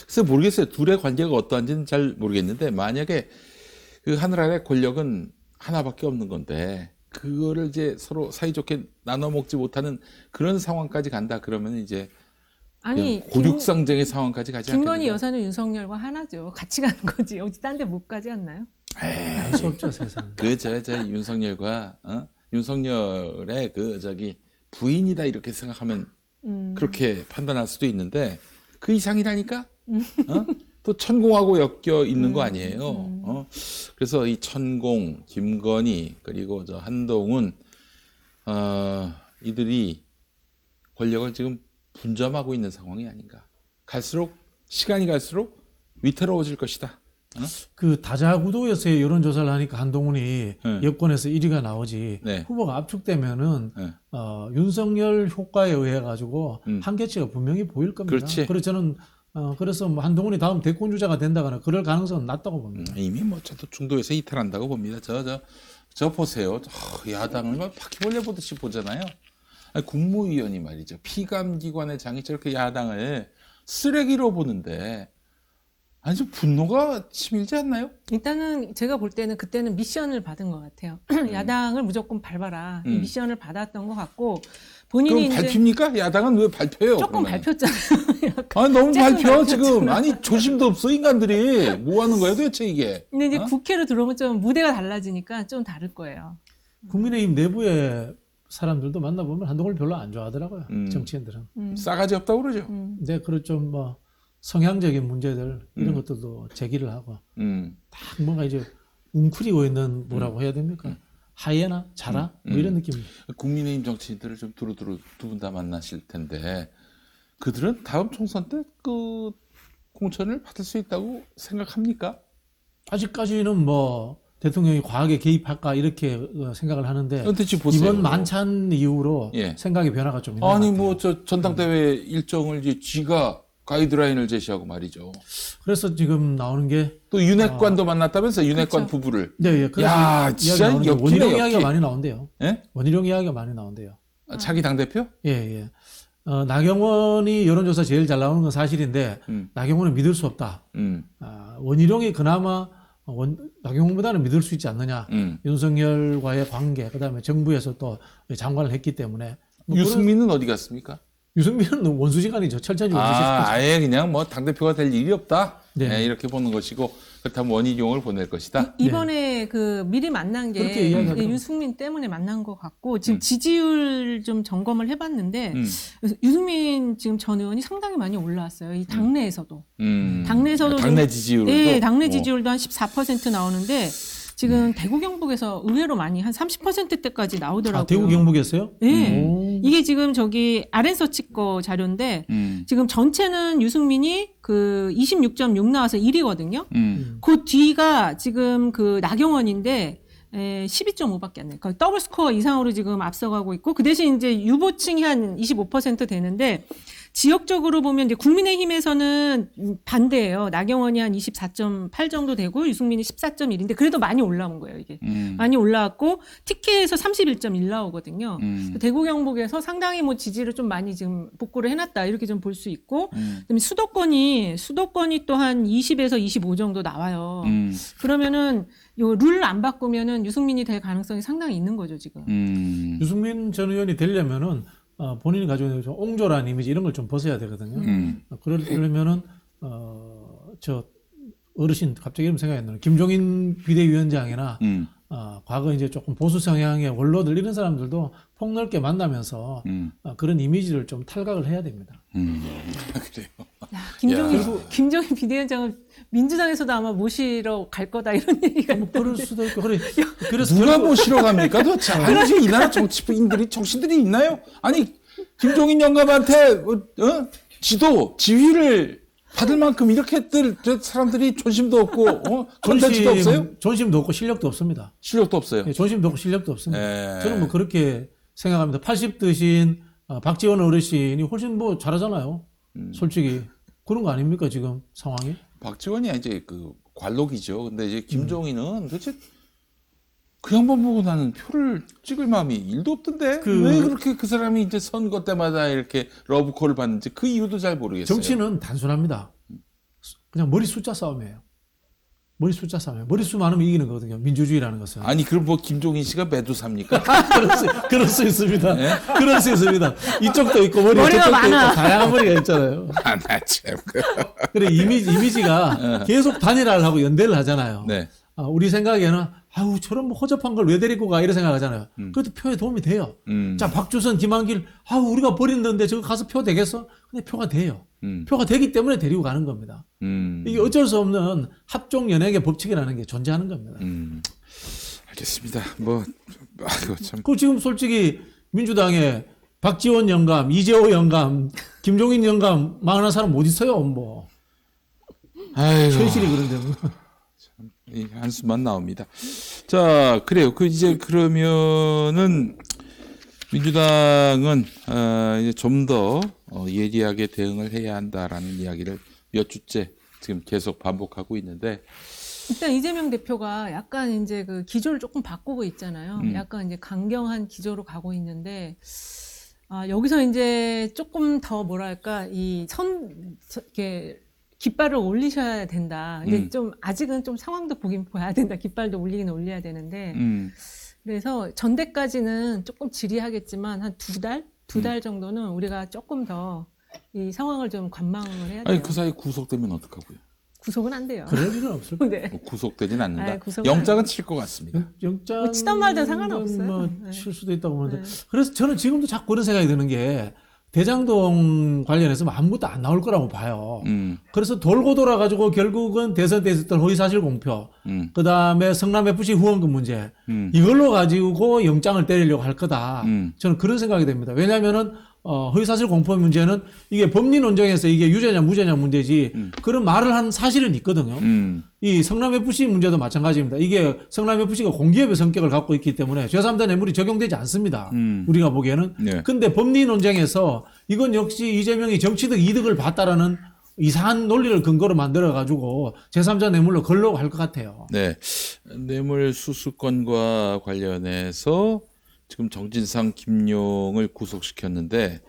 Speaker 1: 그래서 모르겠어요. 둘의 관계가 어떠한지는 잘 모르겠는데 만약에 그 하늘 아래 권력은 하나밖에 없는 건데 그거를 이제 서로 사이좋게 나눠 먹지 못하는 그런 상황까지 간다. 그러면 이제
Speaker 3: 아니
Speaker 1: 고육상쟁의 상황까지 가지 않겠는가?
Speaker 3: 김건희 여사는 윤석열과 하나죠. 같이 가는 거지. 어디 딴 데 못 가지 않나요?
Speaker 4: 알 수 없죠, 세상.
Speaker 1: 저 윤석열과 윤석열의 그 저기 부인이다 이렇게 생각하면 그렇게 판단할 수도 있는데 그 이상이라니까. 또 천공하고 엮여 있는 거 아니에요. 그래서 이 천공, 김건희 그리고 저 한동훈 이들이 권력을 지금 분점하고 있는 상황이 아닌가. 시간이 갈수록 위태로워질 것이다.
Speaker 4: 그 다자구도에서의 여론조사를 하니까 한동훈이 여권에서 1위가 나오지
Speaker 1: 네.
Speaker 4: 후보가 압축되면은
Speaker 1: 네.
Speaker 4: 윤석열 효과에 의해 가지고 한계치가 분명히 보일 겁니다.
Speaker 1: 그렇지.
Speaker 4: 그래서 저는 그래서 뭐 한동훈이 다음 대권 주자가 된다거나 그럴 가능성은 낮다고 봅니다.
Speaker 1: 이미 뭐 저도 중도에서 이탈한다고 봅니다. 저 보세요. 야당을 막 바퀴벌레 보듯이 보잖아요. 아니, 국무위원이 말이죠. 피감기관의 장이 저렇게 야당을 쓰레기로 보는데 아니 좀 분노가 치밀지 않나요?
Speaker 3: 일단은 제가 볼 때는 그때는 미션을 받은 것 같아요. 야당을 무조건 밟아라. 이 미션을 받았던 것 같고 본인이
Speaker 1: 그럼
Speaker 3: 이제
Speaker 1: 발핍니까? 야당은 왜 발표해요?
Speaker 3: 조금
Speaker 1: 그러면?
Speaker 3: 밟혔잖아요.
Speaker 1: 아니 너무
Speaker 3: 조금
Speaker 1: 발표 지금.
Speaker 3: 밟혔잖아요.
Speaker 1: 아니 조심도 없어 인간들이. 뭐 하는 거야 도대체 이게?
Speaker 3: 근데 이제
Speaker 1: 어?
Speaker 3: 국회로 들어오면 좀 무대가 달라지니까 좀 다를 거예요.
Speaker 4: 국민의힘 내부의 사람들도 만나보면 한동훈을 별로 안 좋아하더라고요. 정치인들은.
Speaker 1: 싸가지 없다고 그러죠.
Speaker 4: 근데 그런 좀 뭐 성향적인 문제들 이런 것들도 제기를 하고 딱 뭔가 이제 웅크리고 있는 뭐라고 해야 됩니까? 하이에나, 자라 뭐 이런 느낌.
Speaker 1: 국민의힘 정치인들을 좀 두루두루 두 분 다 만나실 텐데 그들은 다음 총선 때 그 공천을 받을 수 있다고 생각합니까?
Speaker 4: 아직까지는 뭐 대통령이 과하게 개입할까 이렇게 생각을 하는데
Speaker 1: 근데 지금 보세요.
Speaker 4: 이번 만찬 이후로
Speaker 1: 예.
Speaker 4: 생각의 변화가 좀 있는
Speaker 1: 아니
Speaker 4: 것 같아요.
Speaker 1: 뭐 저 전당대회 일정을 이제 쥐가 가이드라인을 제시하고 말이죠.
Speaker 4: 그래서 지금 나오는 게
Speaker 1: 또 윤핵관도 만났다면서 윤핵관
Speaker 3: 그렇죠.
Speaker 1: 부부를.
Speaker 4: 네, 예. 그래서
Speaker 1: 야,
Speaker 4: 이야기
Speaker 1: 진짜
Speaker 4: 나오는 게
Speaker 1: 엽기네,
Speaker 4: 원희룡
Speaker 1: 엽기.
Speaker 4: 이야기가 많이 나온대요.
Speaker 1: 예?
Speaker 4: 원희룡 이야기가 많이 나온대요.
Speaker 1: 자기 당 대표?
Speaker 4: 예, 예. 나경원이 여론조사 제일 잘 나오는 건 사실인데 나경원은 믿을 수 없다. 원희룡이 그나마 나경원보다는 믿을 수 있지 않느냐. 윤석열과의 관계, 그다음에 정부에서 또 장관을 했기 때문에 뭐
Speaker 1: 유승민은 어디 갔습니까?
Speaker 4: 유승민은 원수지간이죠. 철저히 원수지간.
Speaker 1: 아예 그냥 뭐 당대표가 될 일이 없다.
Speaker 4: 네.
Speaker 1: 네, 이렇게 보는 것이고, 그렇다면 원희룡을 보낼 것이다.
Speaker 3: 이번에 그 미리 만난
Speaker 4: 그렇게
Speaker 3: 게
Speaker 4: 이야기하더라고요.
Speaker 3: 유승민 때문에 만난 것 같고 지금 지지율 좀 점검을 해봤는데
Speaker 1: 음.
Speaker 3: 유승민 지금 전 의원이 상당히 많이 올라왔어요. 이 당내에서도. 당내에서도
Speaker 1: 당내
Speaker 3: 좀-
Speaker 1: 지지율도?
Speaker 3: 네, 당내 지지율도 한 14% 나오는데 지금 대구 경북에서 의외로 많이 한 30%대까지 나오더라고요.
Speaker 4: 대구 경북이었어요?
Speaker 3: 네.
Speaker 4: 오.
Speaker 3: 이게 지금 저기 아랜서치 거 자료인데
Speaker 1: 음.
Speaker 3: 지금 전체는 유승민이 그 26.6 나와서 1위거든요.
Speaker 1: 음.
Speaker 3: 그 뒤가 지금 그 나경원인데 12.5밖에 안 돼요. 그러니까 더블 스코어 이상으로 지금 앞서가고 있고 그 대신 이제 유보층이 한 25% 되는데 지역적으로 보면 이제 국민의힘에서는 반대예요. 나경원이 한 24.8 정도 되고 유승민이 14.1인데 그래도 많이 올라온 거예요, 이게. 많이 올라왔고 TK에서 31.1 나오거든요. 대구 경북에서 상당히 뭐 지지를 좀 많이 지금 복구를 해놨다 이렇게 좀 볼 수 있고 그다음에 수도권이 또 한 20에서 25 정도 나와요. 그러면은 요 룰 안 바꾸면은 유승민이 될 가능성이 상당히 있는 거죠, 지금.
Speaker 4: 유승민 전 의원이 되려면은 본인이 가지고 있는 좀 옹졸한 이미지 이런 걸 좀 벗어야 되거든요. 그러려면은 저 어르신 갑자기 이름 생각이 안 나요. 김종인 비대위원장이나 과거 이제 조금 보수 성향의 원로들 이런 사람들도 폭넓게 만나면서 그런 이미지를 좀 탈각을 해야 됩니다.
Speaker 1: 그래요.
Speaker 3: 김종인 비대위원장은 민주당에서도 아마 모시러 갈 거다 이런 얘기가
Speaker 4: 뭐 그럴 수도 있고 그래서
Speaker 1: 누가 모시러 갑니까? 도대체 아니 지금 이 나라 정치인들이 정신들이 있나요? 아니 김종인 영감한테 지휘를 받을 만큼 이렇게들 사람들이 존심도 없고 건달지도 없어요?
Speaker 4: 존심도 없고 실력도 없습니다.
Speaker 1: 실력도 없어요.
Speaker 4: 예, 존심도 없고 실력도 없습니다.
Speaker 1: 예.
Speaker 4: 저는 뭐 그렇게 생각합니다. 80드신 박지원 어르신이 훨씬 뭐 잘하잖아요. 솔직히 그런 거 아닙니까 지금 상황이?
Speaker 1: 박지원이 이제 그 관록이죠. 근데 이제 김종인은 도대체 그 양반 보고 나는 표를 찍을 마음이 일도 없던데 왜 그렇게 그 사람이 이제 선거 때마다 이렇게 러브콜을 받는지 그 이유도 잘 모르겠어요.
Speaker 4: 정치는 단순합니다. 그냥 머리 숫자 싸움이에요. 머리수 많으면 이기는 거거든요. 민주주의라는 것은.
Speaker 1: 아니 그럼 뭐 김종인 씨가 매도삽니까?
Speaker 4: 그럴 수 있습니다. 그럴 수 있습니다. 이쪽도 있고 머리가 저쪽도
Speaker 3: 많아.
Speaker 4: 있고 다양한 머리가 있잖아요.
Speaker 1: 나 참.
Speaker 4: 그래 이미지가 계속 단일화를 하고 연대를 하잖아요.
Speaker 1: 네.
Speaker 4: 우리 생각에는 아우 저런 뭐 허접한 걸 왜 데리고 가 이런 생각하잖아요. 그것도 표에 도움이 돼요. 자 박주선, 김한길 아우 우리가 버리는데 저거 가서 표 되겠어? 근데 표가 돼요. 표가 되기 때문에 데리고 가는 겁니다. 이게 어쩔 수 없는 합종 연예계 법칙이라는 게 존재하는 겁니다.
Speaker 1: 알겠습니다. 뭐 아이고 참.
Speaker 4: 그 지금 솔직히 민주당에 박지원 영감, 이재호 영감, 김종인 영감 망하는 사람 못 있어요. 뭐
Speaker 1: 아이고.
Speaker 4: 현실이 그런데 뭐.
Speaker 1: 이 한숨만 나옵니다. 자, 그래요. 그 이제 그러면은 민주당은 이제 좀 더 예리하게 대응을 해야 한다라는 이야기를 몇 주째 지금 계속 반복하고 있는데
Speaker 3: 일단 이재명 대표가 약간 이제 그 기조를 조금 바꾸고 있잖아요. 약간 이제 강경한 기조로 가고 있는데, 여기서 이제 조금 더 뭐랄까, 이렇게 깃발을 올리셔야 된다. 근데 좀, 아직은 좀 상황도 보긴 봐야 된다. 깃발도 올리긴 올려야 되는데. 그래서 전대까지는 조금 지리하겠지만, 한 두 달 정도는 우리가 조금 더 이 상황을 좀 관망을 해야 돼요.
Speaker 1: 아니 그 사이 구속되면 어떡하고요?
Speaker 3: 구속은 안 돼요.
Speaker 4: 그럴 일은 없을 거예요.
Speaker 3: 네.
Speaker 1: 뭐 구속되진 않는다.
Speaker 3: 아이, 구속은
Speaker 1: 영장은 칠 것 같습니다.
Speaker 4: 영장
Speaker 3: 뭐 치던 말든 상관없어요.
Speaker 4: 뭐
Speaker 3: 네.
Speaker 4: 칠 수도 있다고 보는데
Speaker 3: 네.
Speaker 4: 그래서 저는 지금도 자꾸 그런 생각이 드는 게 대장동 관련해서 아무것도 안 나올 거라고 봐요. 그래서 돌고 돌아가지고 결국은 대선 때 있었던 허위사실 공표, 그 다음에 성남FC 후원금 문제, 이걸로 가지고 영장을 때리려고 할 거다. 저는 그런 생각이 됩니다. 왜냐하면은 허위사실 공표 문제는 이게 법리 논쟁에서 이게 유죄냐 무죄냐 문제지 그런 말을 한 사실은 있거든요. 이 성남FC 문제도 마찬가지입니다. 이게 성남FC가 공기업의 성격을 갖고 있기 때문에 제3자 뇌물이 적용되지 않습니다. 우리가 보기에는.
Speaker 1: 네.
Speaker 4: 근데 법리 논쟁에서 이건 역시 이재명이 정치적 이득을 봤다라는 이상한 논리를 근거로 만들어가지고 제3자 뇌물로 걸려고 할 것 같아요.
Speaker 1: 네. 뇌물 수수권과 관련해서 지금 정진상, 김용을 구속시켰는데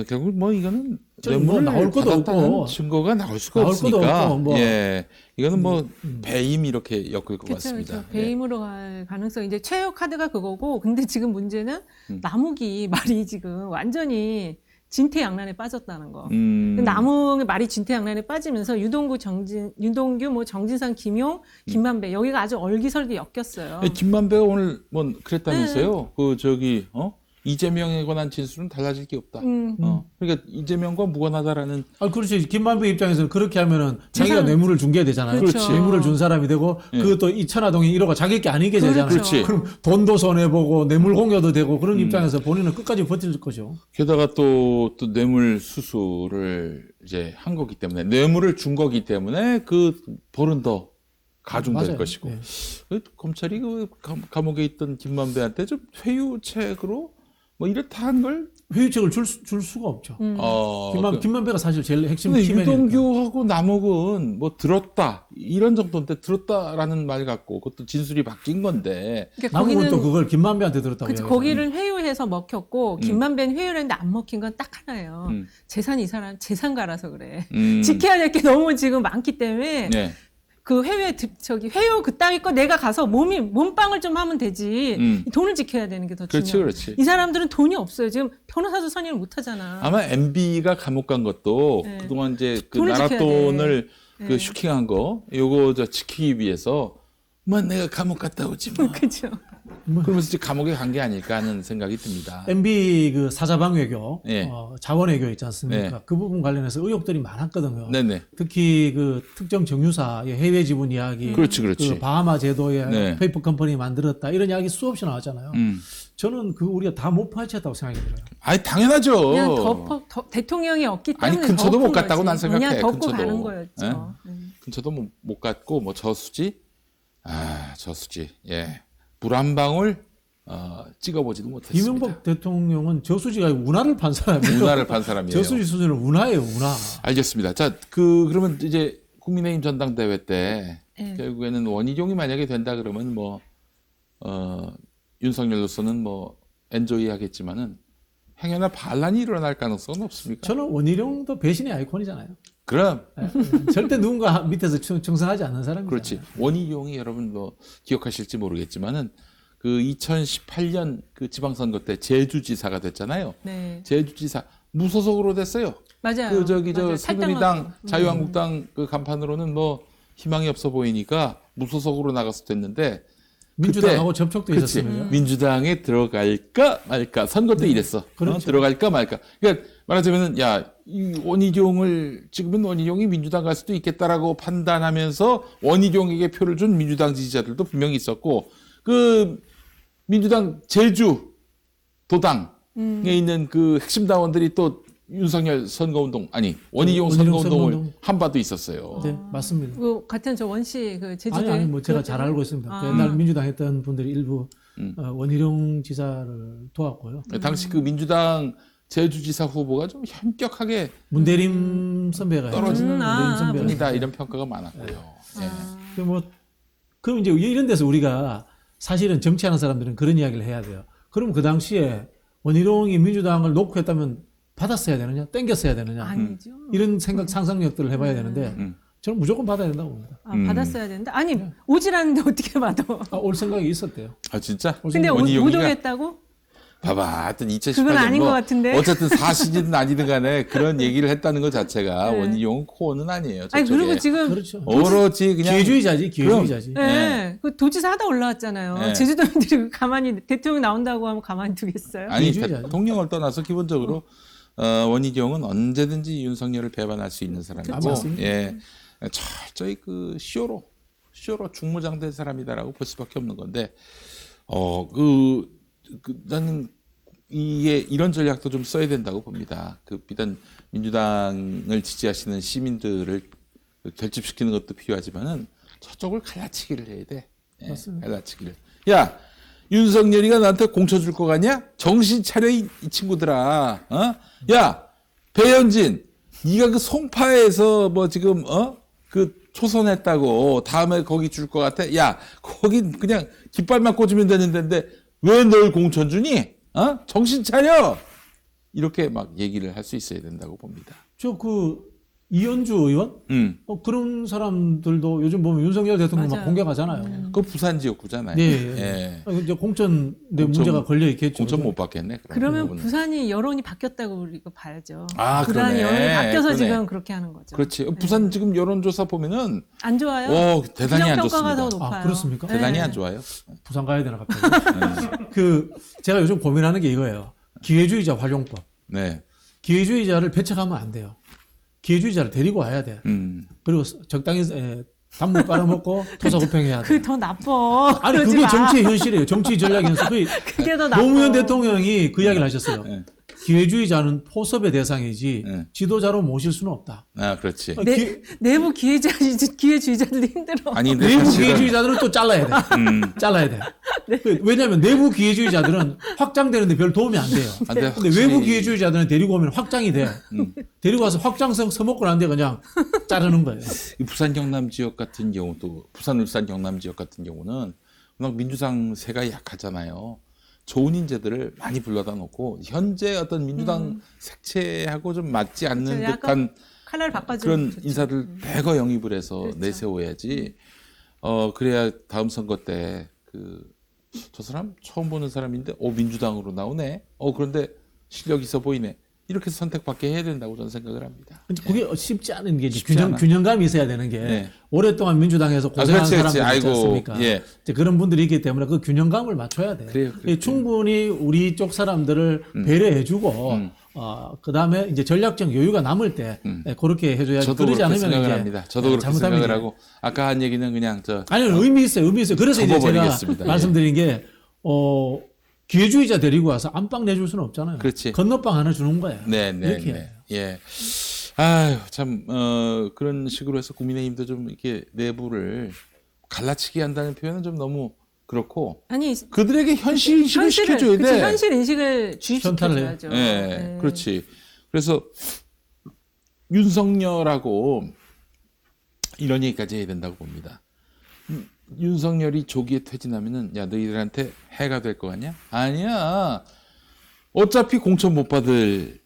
Speaker 1: 결국 뭐 이거는
Speaker 4: 좀 뭐
Speaker 1: 뇌물을
Speaker 4: 나올 것도
Speaker 1: 받았다는
Speaker 4: 없고
Speaker 1: 증거가 나올 수가
Speaker 4: 나올 것도
Speaker 1: 없으니까
Speaker 4: 없고 뭐.
Speaker 1: 예 이거는 뭐 배임 이렇게 엮을 것
Speaker 3: 그쵸,
Speaker 1: 같습니다.
Speaker 3: 그쵸. 배임으로 갈 가능성 이제 최후 카드가 그거고 근데 지금 문제는 남욱이 말이 지금 완전히 진퇴양난에 빠졌다는 거. 남욱의 말이 진퇴양난에 빠지면서 유동규, 정진상, 김용, 김만배 여기가 아주 얼기설기 엮였어요.
Speaker 1: 김만배가 오늘 뭐 그랬다면서요? 그 저기 이재명에 관한 진술은 달라질 게 없다. 그러니까 이재명과 무관하다라는.
Speaker 4: 그렇지. 김만배 입장에서는 그렇게 하면은 자기가 뇌물을 준 게 되잖아요.
Speaker 3: 그렇죠.
Speaker 4: 뇌물을 준 사람이 되고 그것도 이 천화동이 1호가 자기 게 아니게 되잖아요.
Speaker 1: 그렇지.
Speaker 4: 그럼 돈도 손해보고 뇌물 공여도 되고 그런 입장에서 본인은 끝까지 버틸 거죠.
Speaker 1: 게다가 또 뇌물 수수를 이제 한 거기 때문에 뇌물을 준 거기 때문에 그 벌은 더 가중될
Speaker 4: 맞아요.
Speaker 1: 것이고
Speaker 4: 네.
Speaker 1: 검찰이 그 감옥에 있던 김만배한테 좀 회유책으로 뭐 이렇다 한 걸
Speaker 4: 회유책을 줄 수가 없죠. 김만배가 사실 제일 핵심
Speaker 1: 근데
Speaker 4: 키맨이니까.
Speaker 1: 유동규하고 남욱은 뭐 들었다 이런 정도인데 들었다라는 말 갖고 그것도 진술이 바뀐 건데
Speaker 3: 그러니까
Speaker 4: 남욱은 또 그걸 김만배한테 들었다고
Speaker 3: 그치,
Speaker 4: 해요.
Speaker 3: 거기를 회유해서 먹혔고 김만배는 회유를 했는데 안 먹힌 건 딱 하나예요. 재산이 이 사람 재산가라서 그래. 지켜야 될 게 너무 지금 많기 때문에
Speaker 1: 네.
Speaker 3: 그 회유 그따위 거 내가 가서 몸빵을 좀 하면 되지. 돈을 지켜야 되는 게 더
Speaker 1: 그렇지,
Speaker 3: 중요해요.
Speaker 1: 그렇지.
Speaker 3: 이 사람들은 돈이 없어요. 지금 변호사도 선임을 못 하잖아.
Speaker 1: 아마 MB가 감옥 간 것도
Speaker 3: 네.
Speaker 1: 그동안 이제 그
Speaker 3: 돈을
Speaker 1: 나라
Speaker 3: 지켜야
Speaker 1: 돈을
Speaker 3: 돼.
Speaker 1: 그 슈킹한 거 요거 지키기 위해서 뭐 내가 감옥 갔다 오지 뭐.
Speaker 3: 그죠.
Speaker 1: 그러면서 이제 감옥에 간 게 아닐까 하는 생각이 듭니다.
Speaker 4: MB 그 사자방 외교,
Speaker 1: 네.
Speaker 4: 자원 외교 있지 않습니까?
Speaker 1: 네.
Speaker 4: 그 부분 관련해서 의혹들이 많았거든요.
Speaker 1: 네네.
Speaker 4: 특히 그 특정 정유사의 해외 지분 이야기,
Speaker 1: 그렇지, 그렇지.
Speaker 4: 그 바하마 제도에
Speaker 1: 네.
Speaker 4: 페이퍼 컴퍼니 만들었다 이런 이야기 수없이 나왔잖아요.
Speaker 1: 음.
Speaker 4: 저는 그 우리가 다 못 파헤쳤다고 생각이 들어요.
Speaker 1: 아니 당연하죠.
Speaker 3: 그냥 대통령이 없기 때문에
Speaker 1: 아니 근처도
Speaker 3: 더
Speaker 1: 못
Speaker 3: 큰
Speaker 1: 갔다고
Speaker 3: 거지.
Speaker 1: 난 생각해.
Speaker 3: 그냥 덮고
Speaker 1: 근처도.
Speaker 3: 가는 거였죠.
Speaker 1: 근처도 못 갔고 뭐 저수지, 저수지, 예, 물 한 방울 찍어보지도 못했습니다.
Speaker 4: 이명박 대통령은 저수지가 운하를 판 사람이에요.
Speaker 1: 운하를 판 사람이에요.
Speaker 4: 저수지 수준은 운하예요, 운하.
Speaker 1: 알겠습니다. 자, 그러면 이제 국민의힘 전당대회 때
Speaker 3: 네.
Speaker 1: 결국에는 원희룡이 만약에 된다 그러면 뭐 윤석열로서는 뭐 엔조이 하겠지만은 행여나 반란이 일어날 가능성은 없습니까?
Speaker 4: 저는 원희룡도 배신의 아이콘이잖아요.
Speaker 1: 그럼
Speaker 4: 절대 누군가 밑에서 청성하지 않는 사람이잖아요.
Speaker 1: 그렇지. 원희룡이 여러분 뭐 기억하실지 모르겠지만은 그 2018년 그 지방선거 때 제주지사가 됐잖아요.
Speaker 3: 네.
Speaker 1: 제주지사 무소속으로 됐어요.
Speaker 3: 맞아요.
Speaker 1: 그 저기 저
Speaker 3: 맞아요.
Speaker 1: 새누리당, 자유한국당 그 간판으로는 뭐 희망이 없어 보이니까 무소속으로 나가서 됐는데
Speaker 4: 민주당하고 접촉도
Speaker 1: 그치,
Speaker 4: 있었으면
Speaker 1: 민주당에 들어갈까 말까 선거 때 이랬어.
Speaker 4: 그렇죠.
Speaker 1: 들어갈까 말까. 그러니까 말하자면은 이 원희룡을 지금은 원희룡이 민주당 갈 수도 있겠다라고 판단하면서 원희룡에게 표를 준 민주당 지지자들도 분명히 있었고 그 민주당 제주 도당에 있는 그 핵심 당원들이 또 윤석열 선거운동 원희룡
Speaker 4: 원희룡
Speaker 1: 선거운동을
Speaker 4: 선거운동.
Speaker 1: 한 바도 있었어요.
Speaker 4: 네, 맞습니다.
Speaker 3: 그 같은 저 원씨 그 제주도
Speaker 4: 아니 뭐 제가 잘 알고 있습니다. 옛날 민주당 했던 분들이 일부 원희룡 지사를 도왔고요.
Speaker 1: 당시 그 민주당 제주지사 후보가 좀 현격하게
Speaker 4: 문대림 선배가
Speaker 1: 떨어지는
Speaker 4: 문대림 선배가
Speaker 1: 분이다 이런 평가가 많았고요. 예.
Speaker 4: 그럼 이제 이런 데서 우리가 사실은 정치하는 사람들은 그런 이야기를 해야 돼요. 그럼 그 당시에 원희룡이 민주당을 놓고 했다면 받았어야 되느냐, 땡겼어야 되느냐,
Speaker 3: 아니죠.
Speaker 4: 이런 생각 상상력들을 해봐야 되는데 저는 무조건 받아야 된다고 봅니다.
Speaker 3: 받았어야 되는데 아니 오질 않는데 어떻게 받아?
Speaker 4: 올 생각이 있었대요.
Speaker 1: 아 진짜?
Speaker 3: 근데 못
Speaker 1: 원희룡이가
Speaker 3: 오겠다고?
Speaker 1: 봐봐, 하여튼 2018년
Speaker 3: 그건 아닌 것 같은데.
Speaker 1: 어쨌든 사실이든 아니든 간에 그런 얘기를 했다는 것 자체가 원희룡 코어는 아니에요.
Speaker 3: 아니
Speaker 1: 저쪽에.
Speaker 3: 그리고 지금
Speaker 4: 그렇죠.
Speaker 1: 오로지 그냥
Speaker 4: 기회주의자지.
Speaker 3: 네. 그 도지사 하다 올라왔잖아요.
Speaker 1: 네.
Speaker 3: 제주도민들이 가만히 대통령 나온다고 하면 가만히 두겠어요?
Speaker 1: 아니
Speaker 4: 기회주의자죠.
Speaker 1: 대통령을 떠나서 기본적으로 원희룡은 언제든지 윤석열을 배반할 수 있는 사람이고,
Speaker 4: 맞습니다.
Speaker 1: 예, 철저히 그 쇼로 중무장된 사람이다라고 볼 수밖에 없는 건데, 나는 이런 전략도 좀 써야 된다고 봅니다. 비단 민주당을 지지하시는 시민들을 결집시키는 것도 필요하지만은 저쪽을 갈라치기를 해야 돼. 예,
Speaker 4: 맞습니다.
Speaker 1: 갈라치기를. 야, 윤석열이가 나한테 공쳐 줄 거 같냐? 정신 차려 이 친구들아. 야, 배현진, 네가 그 송파에서 뭐 지금 그 초선했다고 다음에 거기 줄 것 같아? 야, 거긴 그냥 깃발만 꽂으면 되는 데인데 왜 널 공천 주니? 정신 차려! 이렇게 막 얘기를 할 수 있어야 된다고 봅니다.
Speaker 4: 이현주 의원? 그런 사람들도 요즘 보면 윤석열 대통령 막
Speaker 3: 맞아요.
Speaker 4: 공격하잖아요.
Speaker 1: 그 부산 지역구잖아요.
Speaker 4: 네. 이제 공천 문제가 걸려 있겠죠.
Speaker 1: 공천 못 받겠네.
Speaker 3: 그러면
Speaker 1: 부분은.
Speaker 3: 부산이 여론이 바뀌었다고 우리가 봐야죠.
Speaker 1: 아,
Speaker 3: 부산이
Speaker 1: 그러네.
Speaker 3: 여론이 바뀌어서
Speaker 1: 그러네.
Speaker 3: 지금 그렇게 하는 거죠.
Speaker 1: 그렇지. 부산 지금 여론조사 보면은
Speaker 3: 안 좋아요.
Speaker 1: 대단히 안
Speaker 3: 부정평가가
Speaker 1: 좋습니다.
Speaker 3: 더 높아요.
Speaker 4: 그렇습니까?
Speaker 1: 대단히
Speaker 3: 네.
Speaker 1: 안 좋아요.
Speaker 4: 부산 가야 되나 갑자기. 제가 요즘 고민하는 게 이거예요. 기회주의자 활용법.
Speaker 1: 네.
Speaker 4: 기회주의자를 배척하면 안 돼요. 기회주의자를 데리고 와야 돼. 그리고 적당히 단물 빨아먹고 토사구팽해야 돼.
Speaker 3: 그게 더 나빠.
Speaker 4: 아니
Speaker 3: 그러지
Speaker 4: 그게
Speaker 3: 마.
Speaker 4: 정치의 현실이에요. 정치 전략 현실.
Speaker 3: 그게 더 나빠.
Speaker 4: 노무현 대통령이 그 이야기를 하셨어요.
Speaker 1: 네.
Speaker 4: 기회주의자는 포섭의 대상이지
Speaker 1: 네.
Speaker 4: 지도자로 모실 수는 없다.
Speaker 1: 아, 그렇지.
Speaker 3: 내부 기회주의자들이 힘들어.
Speaker 1: 아니, 근데
Speaker 4: 내부
Speaker 1: 사실은
Speaker 4: 기회주의자들은 또 잘라야 돼. 잘라야 돼. 왜냐하면 내부 기회주의자들은 확장되는데 별 도움이 안 돼요.
Speaker 1: 안 돼,
Speaker 4: 근데
Speaker 1: 확실히-
Speaker 4: 외부 기회주의자들은 데리고 오면 확장이 돼. 데리고 와서 확장성 서먹고 난데 그냥 자르는 거예요.
Speaker 1: 이 부산 경남 지역 같은 경우도 부산 울산 경남 지역 같은 경우는 워낙 민주당 세가 약하잖아요. 좋은 인재들을 많이 불러다 놓고 현재 어떤 민주당 색채하고 좀 맞지 않는
Speaker 3: 그렇죠. 약간
Speaker 1: 듯한
Speaker 3: 칼날 바꿔주는
Speaker 1: 그런
Speaker 3: 좋죠.
Speaker 1: 인사들 대거 영입을 해서
Speaker 3: 그렇죠.
Speaker 1: 내세워야지. 그래야 다음 선거 때 저 사람 처음 보는 사람인데 민주당으로 나오네. 그런데 실력 있어 보이네. 이렇게 해서 선택받게 해야 된다고 저는 생각을 합니다.
Speaker 4: 근데 그게 쉽지 않은 게 이제
Speaker 1: 쉽지 않아.
Speaker 4: 균형감이 있어야 되는 게
Speaker 1: 네.
Speaker 4: 오랫동안 민주당에서 고생한
Speaker 1: 그렇지, 그렇지.
Speaker 4: 사람들 있지
Speaker 1: 아이고,
Speaker 4: 않습니까?
Speaker 1: 예.
Speaker 4: 이제 그런 분들이 있기 때문에 그 균형감을 맞춰야 돼.
Speaker 1: 그래요, 그래요.
Speaker 4: 예, 충분히 우리 쪽 사람들을 배려해주고 그다음에 이제 전략적 여유가 남을 때 그렇게 해줘야지.
Speaker 1: 저도
Speaker 4: 그러지
Speaker 1: 그렇게
Speaker 4: 않으면
Speaker 1: 생각을
Speaker 4: 이제
Speaker 1: 합니다. 저도 그렇게
Speaker 4: 잘못하면
Speaker 1: 생각을
Speaker 4: 이제
Speaker 1: 하고 아까 한 얘기는 그냥
Speaker 4: 아니 의미 있어요. 그래서 이제 제가
Speaker 1: 접어버리겠습니다. 예.
Speaker 4: 말씀드린 게 기회주의자 데리고 와서 안방 내줄 수는 없잖아요.
Speaker 1: 그렇지.
Speaker 4: 건너방 하나 주는 거예요.
Speaker 1: 네, 네,
Speaker 4: 이렇게
Speaker 1: 네. 예. 아유, 참, 그런 식으로 해서 국민의힘도 좀 이렇게 내부를 갈라치기 한다는 표현은 좀 너무 그렇고,
Speaker 3: 아니
Speaker 1: 그들에게 현실 인식을 시켜줘야
Speaker 3: 그치,
Speaker 1: 돼.
Speaker 3: 현실 인식을
Speaker 4: 현타를 해요.
Speaker 3: 주입시켜줘야죠.
Speaker 1: 예, 그렇지. 그래서 윤석열하고 이런 얘기까지 해야 된다고 봅니다. 윤석열이 조기에 퇴진하면은 야 너희들한테 해가 될 거 같냐? 아니야. 어차피 공천 못 받을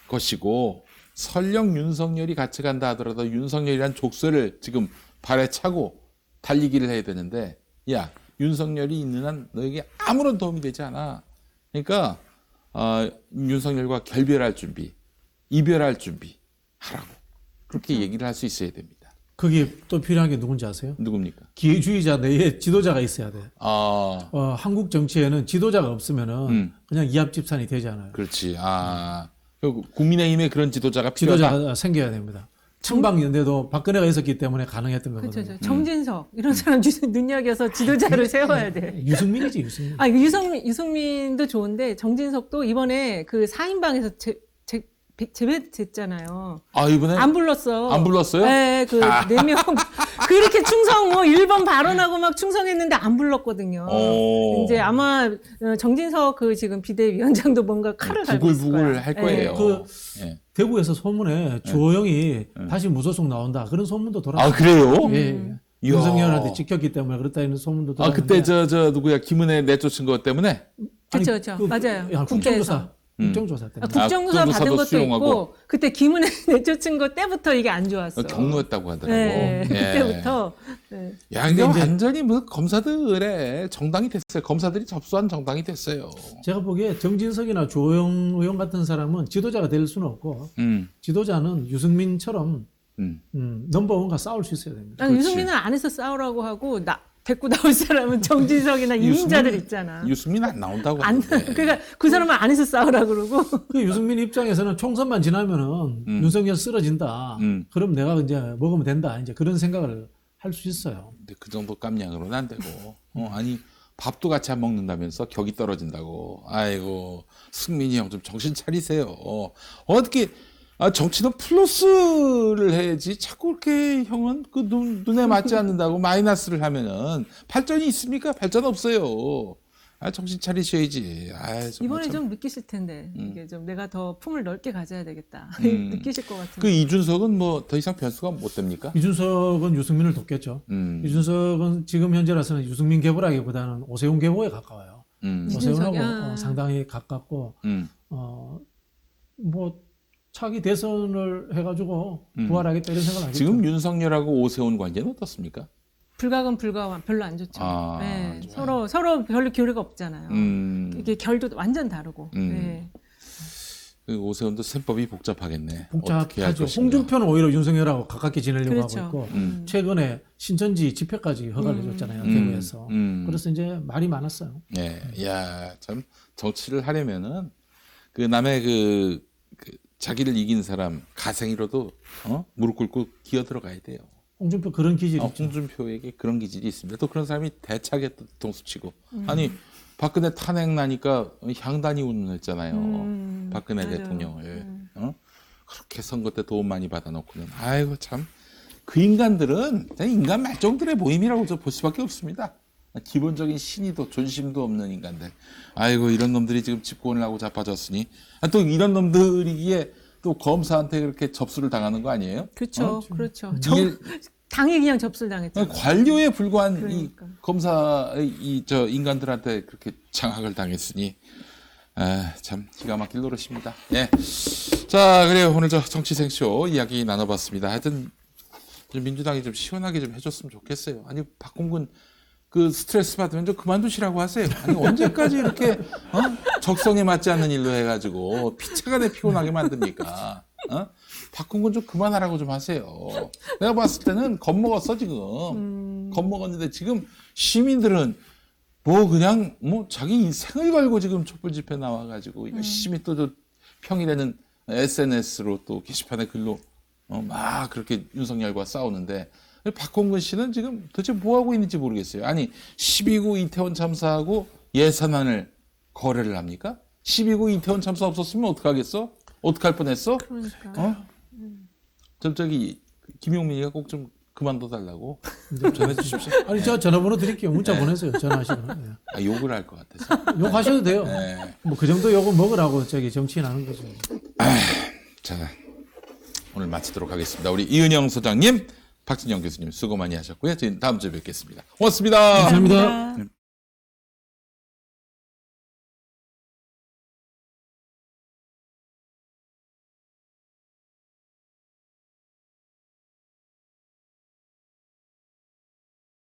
Speaker 1: 것이고 설령 윤석열이 같이 간다 하더라도 윤석열이란 족쇄를 지금 발에 차고 달리기를 해야 되는데 야 윤석열이 있는 한 너에게 아무런 도움이 되지 않아. 그러니까 윤석열과 결별할 준비, 이별할 준비 하라고 그렇게 얘기를 할 수 있어야 됩니다.
Speaker 4: 거기에 또 필요한 게 누군지 아세요?
Speaker 1: 누굽니까?
Speaker 4: 기회주의자 내에 지도자가 있어야 돼.
Speaker 1: 아,
Speaker 4: 한국 정치에는 지도자가 없으면은 그냥 이합집산이 되지 않아요.
Speaker 1: 그렇지. 국민의힘에 그런 지도자가 필요하다.
Speaker 4: 지도자가 생겨야 됩니다. 친박연대도 박근혜가 있었기 때문에 가능했던 거거든요.
Speaker 3: 그렇죠. 정진석 이런 사람 눈여겨서 지도자를 세워야 돼.
Speaker 4: 유승민이지, 유승민.
Speaker 3: 유승민도 좋은데 정진석도 이번에 그 4인방에서 제외됐잖아요.
Speaker 1: 이번에
Speaker 3: 안 불렀어.
Speaker 1: 안 불렀어요?
Speaker 3: 네, 그 4명 그렇게 충성 1번 발언하고 막 충성했는데 안 불렀거든요. 이제 아마 정진석 그 지금 비대위원장도 뭔가 칼을 갈고 있을 거예요.
Speaker 1: 부글부글 할 거예요. 예.
Speaker 4: 대구에서 소문에 주호영이 다시 무소속 나온다. 그런 소문도 돌아왔어요.
Speaker 1: 그래요?
Speaker 4: 예.
Speaker 1: 이야.
Speaker 4: 윤석열한테 찍혔기 때문에 그렇다는 소문도 돌아왔는데.
Speaker 1: 그때 저 누구야 김은혜 내쫓은 것 때문에?
Speaker 3: 그렇죠. 맞아요.
Speaker 4: 국정조사. 국정조사 때문에.
Speaker 3: 국정조사 받은
Speaker 1: 국정조사도
Speaker 3: 것도
Speaker 1: 수용하고.
Speaker 3: 있고 그때 김은혜 내쫓은 거 때부터 이게 안 좋았어.
Speaker 1: 경로였다고 하더라고.
Speaker 3: 네,
Speaker 1: 예.
Speaker 3: 그때부터. 네.
Speaker 1: 야, 이게 완전히 뭐 검사들의 정당이 됐어요. 검사들이 접수한 정당이 됐어요.
Speaker 4: 제가 보기에 정진석이나 주호영 의원 같은 사람은 지도자가 될 수는 없고 지도자는 유승민처럼 넘버원과 싸울 수 있어야 됩니다.
Speaker 3: 난 유승민은 안에서 싸우라고 하고 데리고 나올 사람은 정진석이나 이인자들 있잖아.
Speaker 1: 유승민 안 나온다고
Speaker 3: 안,
Speaker 1: 하는데.
Speaker 3: 그러니까 그 사람은 안에서 싸우라 그러고.
Speaker 4: 그 유승민 입장에서는 총선만 지나면은 윤석열 쓰러진다. 그럼 내가 이제 먹으면 된다. 이제 그런 생각을 할 수 있어요.
Speaker 1: 근데 그 정도 깜냥으로는 안 되고. 아니 밥도 같이 안 먹는다면서 격이 떨어진다고. 아이고 승민이 형 좀 정신 차리세요. 어떻게 정치는 플러스를 해야지 자꾸 이렇게 형은 그 눈에 맞지 않는다고 마이너스를 하면은 발전이 있습니까? 발전 없어요. 정신 차리셔야지.
Speaker 3: 이번에 좀 느끼실 텐데 이게 좀 내가 더 품을 넓게 가져야 되겠다 느끼실 것 같은데.
Speaker 1: 그 이준석은 뭐 더 이상 변수가 못 됩니까?
Speaker 4: 이준석은 유승민을 돕겠죠. 이준석은 지금 현재라서는 유승민 계보라기보다는 오세훈 계보에 가까워요. 오세훈하고 상당히 가깝고 뭐 차기 대선을 해가지고 부활하겠다 이런 생각을 하겠죠.
Speaker 1: 지금 윤석열하고 오세훈 관계는 어떻습니까?
Speaker 3: 불가근 별로 안 좋죠. 네,
Speaker 1: 좋아요.
Speaker 3: 서로 별로 교류가 없잖아요. 이게 결도 완전 다르고. 네.
Speaker 1: 그 오세훈도 셈법이 복잡하겠네. 어떻게 할
Speaker 4: 복잡하죠.
Speaker 1: 것인가.
Speaker 4: 홍준표는 오히려 윤석열하고 가깝게 지내려고
Speaker 3: 그렇죠.
Speaker 4: 하고 있고 최근에 신천지 집회까지 허가를 해줬잖아요. 대구에서. 그래서 이제 말이 많았어요.
Speaker 1: 예, 야, 참 정치를 하려면은 그 남의 그 자기를 이긴 사람 가생이로도 무릎 꿇고 기어 들어가야 돼요.
Speaker 4: 홍준표 그런 기질이 있죠.
Speaker 1: 홍준표에게 그런 기질이 있습니다. 또 그런 사람이 대차게 동수치고 아니 박근혜 탄핵 나니까 향단이 운운했잖아요. 박근혜
Speaker 3: 맞아요.
Speaker 1: 대통령을 그렇게 선거 때 도움 많이 받아놓고는 아이고 참 그 인간들은 그냥 인간 말종들의 모임이라고 볼 수밖에 없습니다. 기본적인 신의도 존심도 없는 인간들. 아이고 이런 놈들이 지금 집권을 하고 자빠졌으니 또 이런 놈들이기에 또 검사한테 그렇게 접수를 당하는 거 아니에요?
Speaker 3: 그렇죠. 그렇죠.
Speaker 1: 이게
Speaker 3: 당이 그냥 접수를 당했죠.
Speaker 1: 관료에 불과한
Speaker 3: 그러니까.
Speaker 1: 이 검사의 저 인간들한테 그렇게 장악을 당했으니 참 기가 막힐 노릇입니다. 예. 자, 그래요. 오늘 저 정치생쇼 이야기 나눠봤습니다. 하여튼 좀 민주당이 좀 시원하게 좀 해줬으면 좋겠어요. 아니 박홍근 그 스트레스 받으면 좀 그만두시라고 하세요. 아니 언제까지 이렇게 적성에 맞지 않는 일로 해가지고 피차가 내 피곤하게 만듭니까? 박홍근 좀 그만하라고 좀 하세요. 내가 봤을 때는 겁먹었어 지금. 겁먹었는데 지금 시민들은 뭐 그냥 뭐 자기 인생을 걸고 지금 촛불 집회 나와가지고 열심히 또 저 평일에는 SNS로 또 게시판에 글로 막 그렇게 윤석열과 싸우는데 박홍근 씨는 지금 도대체 뭐 하고 있는지 모르겠어요. 아니 12구 이태원 참사하고 예산안을 거래를 합니까? 12구 이태원 참사 없었으면 어떡하겠어? 어떡할 뻔했어?
Speaker 3: 그러니까.
Speaker 1: 저기 김용민이가 꼭 좀 그만둬 달라고 좀 전해 주십시오.
Speaker 4: 아니 제가 전화번호 드릴게요. 문자 보내세요. 전화하시면.
Speaker 1: 욕을 할 것 같아서.
Speaker 4: 욕하셔도 돼요.
Speaker 1: 네.
Speaker 4: 뭐 그 정도 욕은 먹으라고 정치인 하는 거죠.
Speaker 1: 자, 오늘 마치도록 하겠습니다. 우리 이은영 소장님, 박진영 교수님 수고 많이 하셨고요. 저희는 다음 주에 뵙겠습니다. 고맙습니다.
Speaker 4: 감사합니다.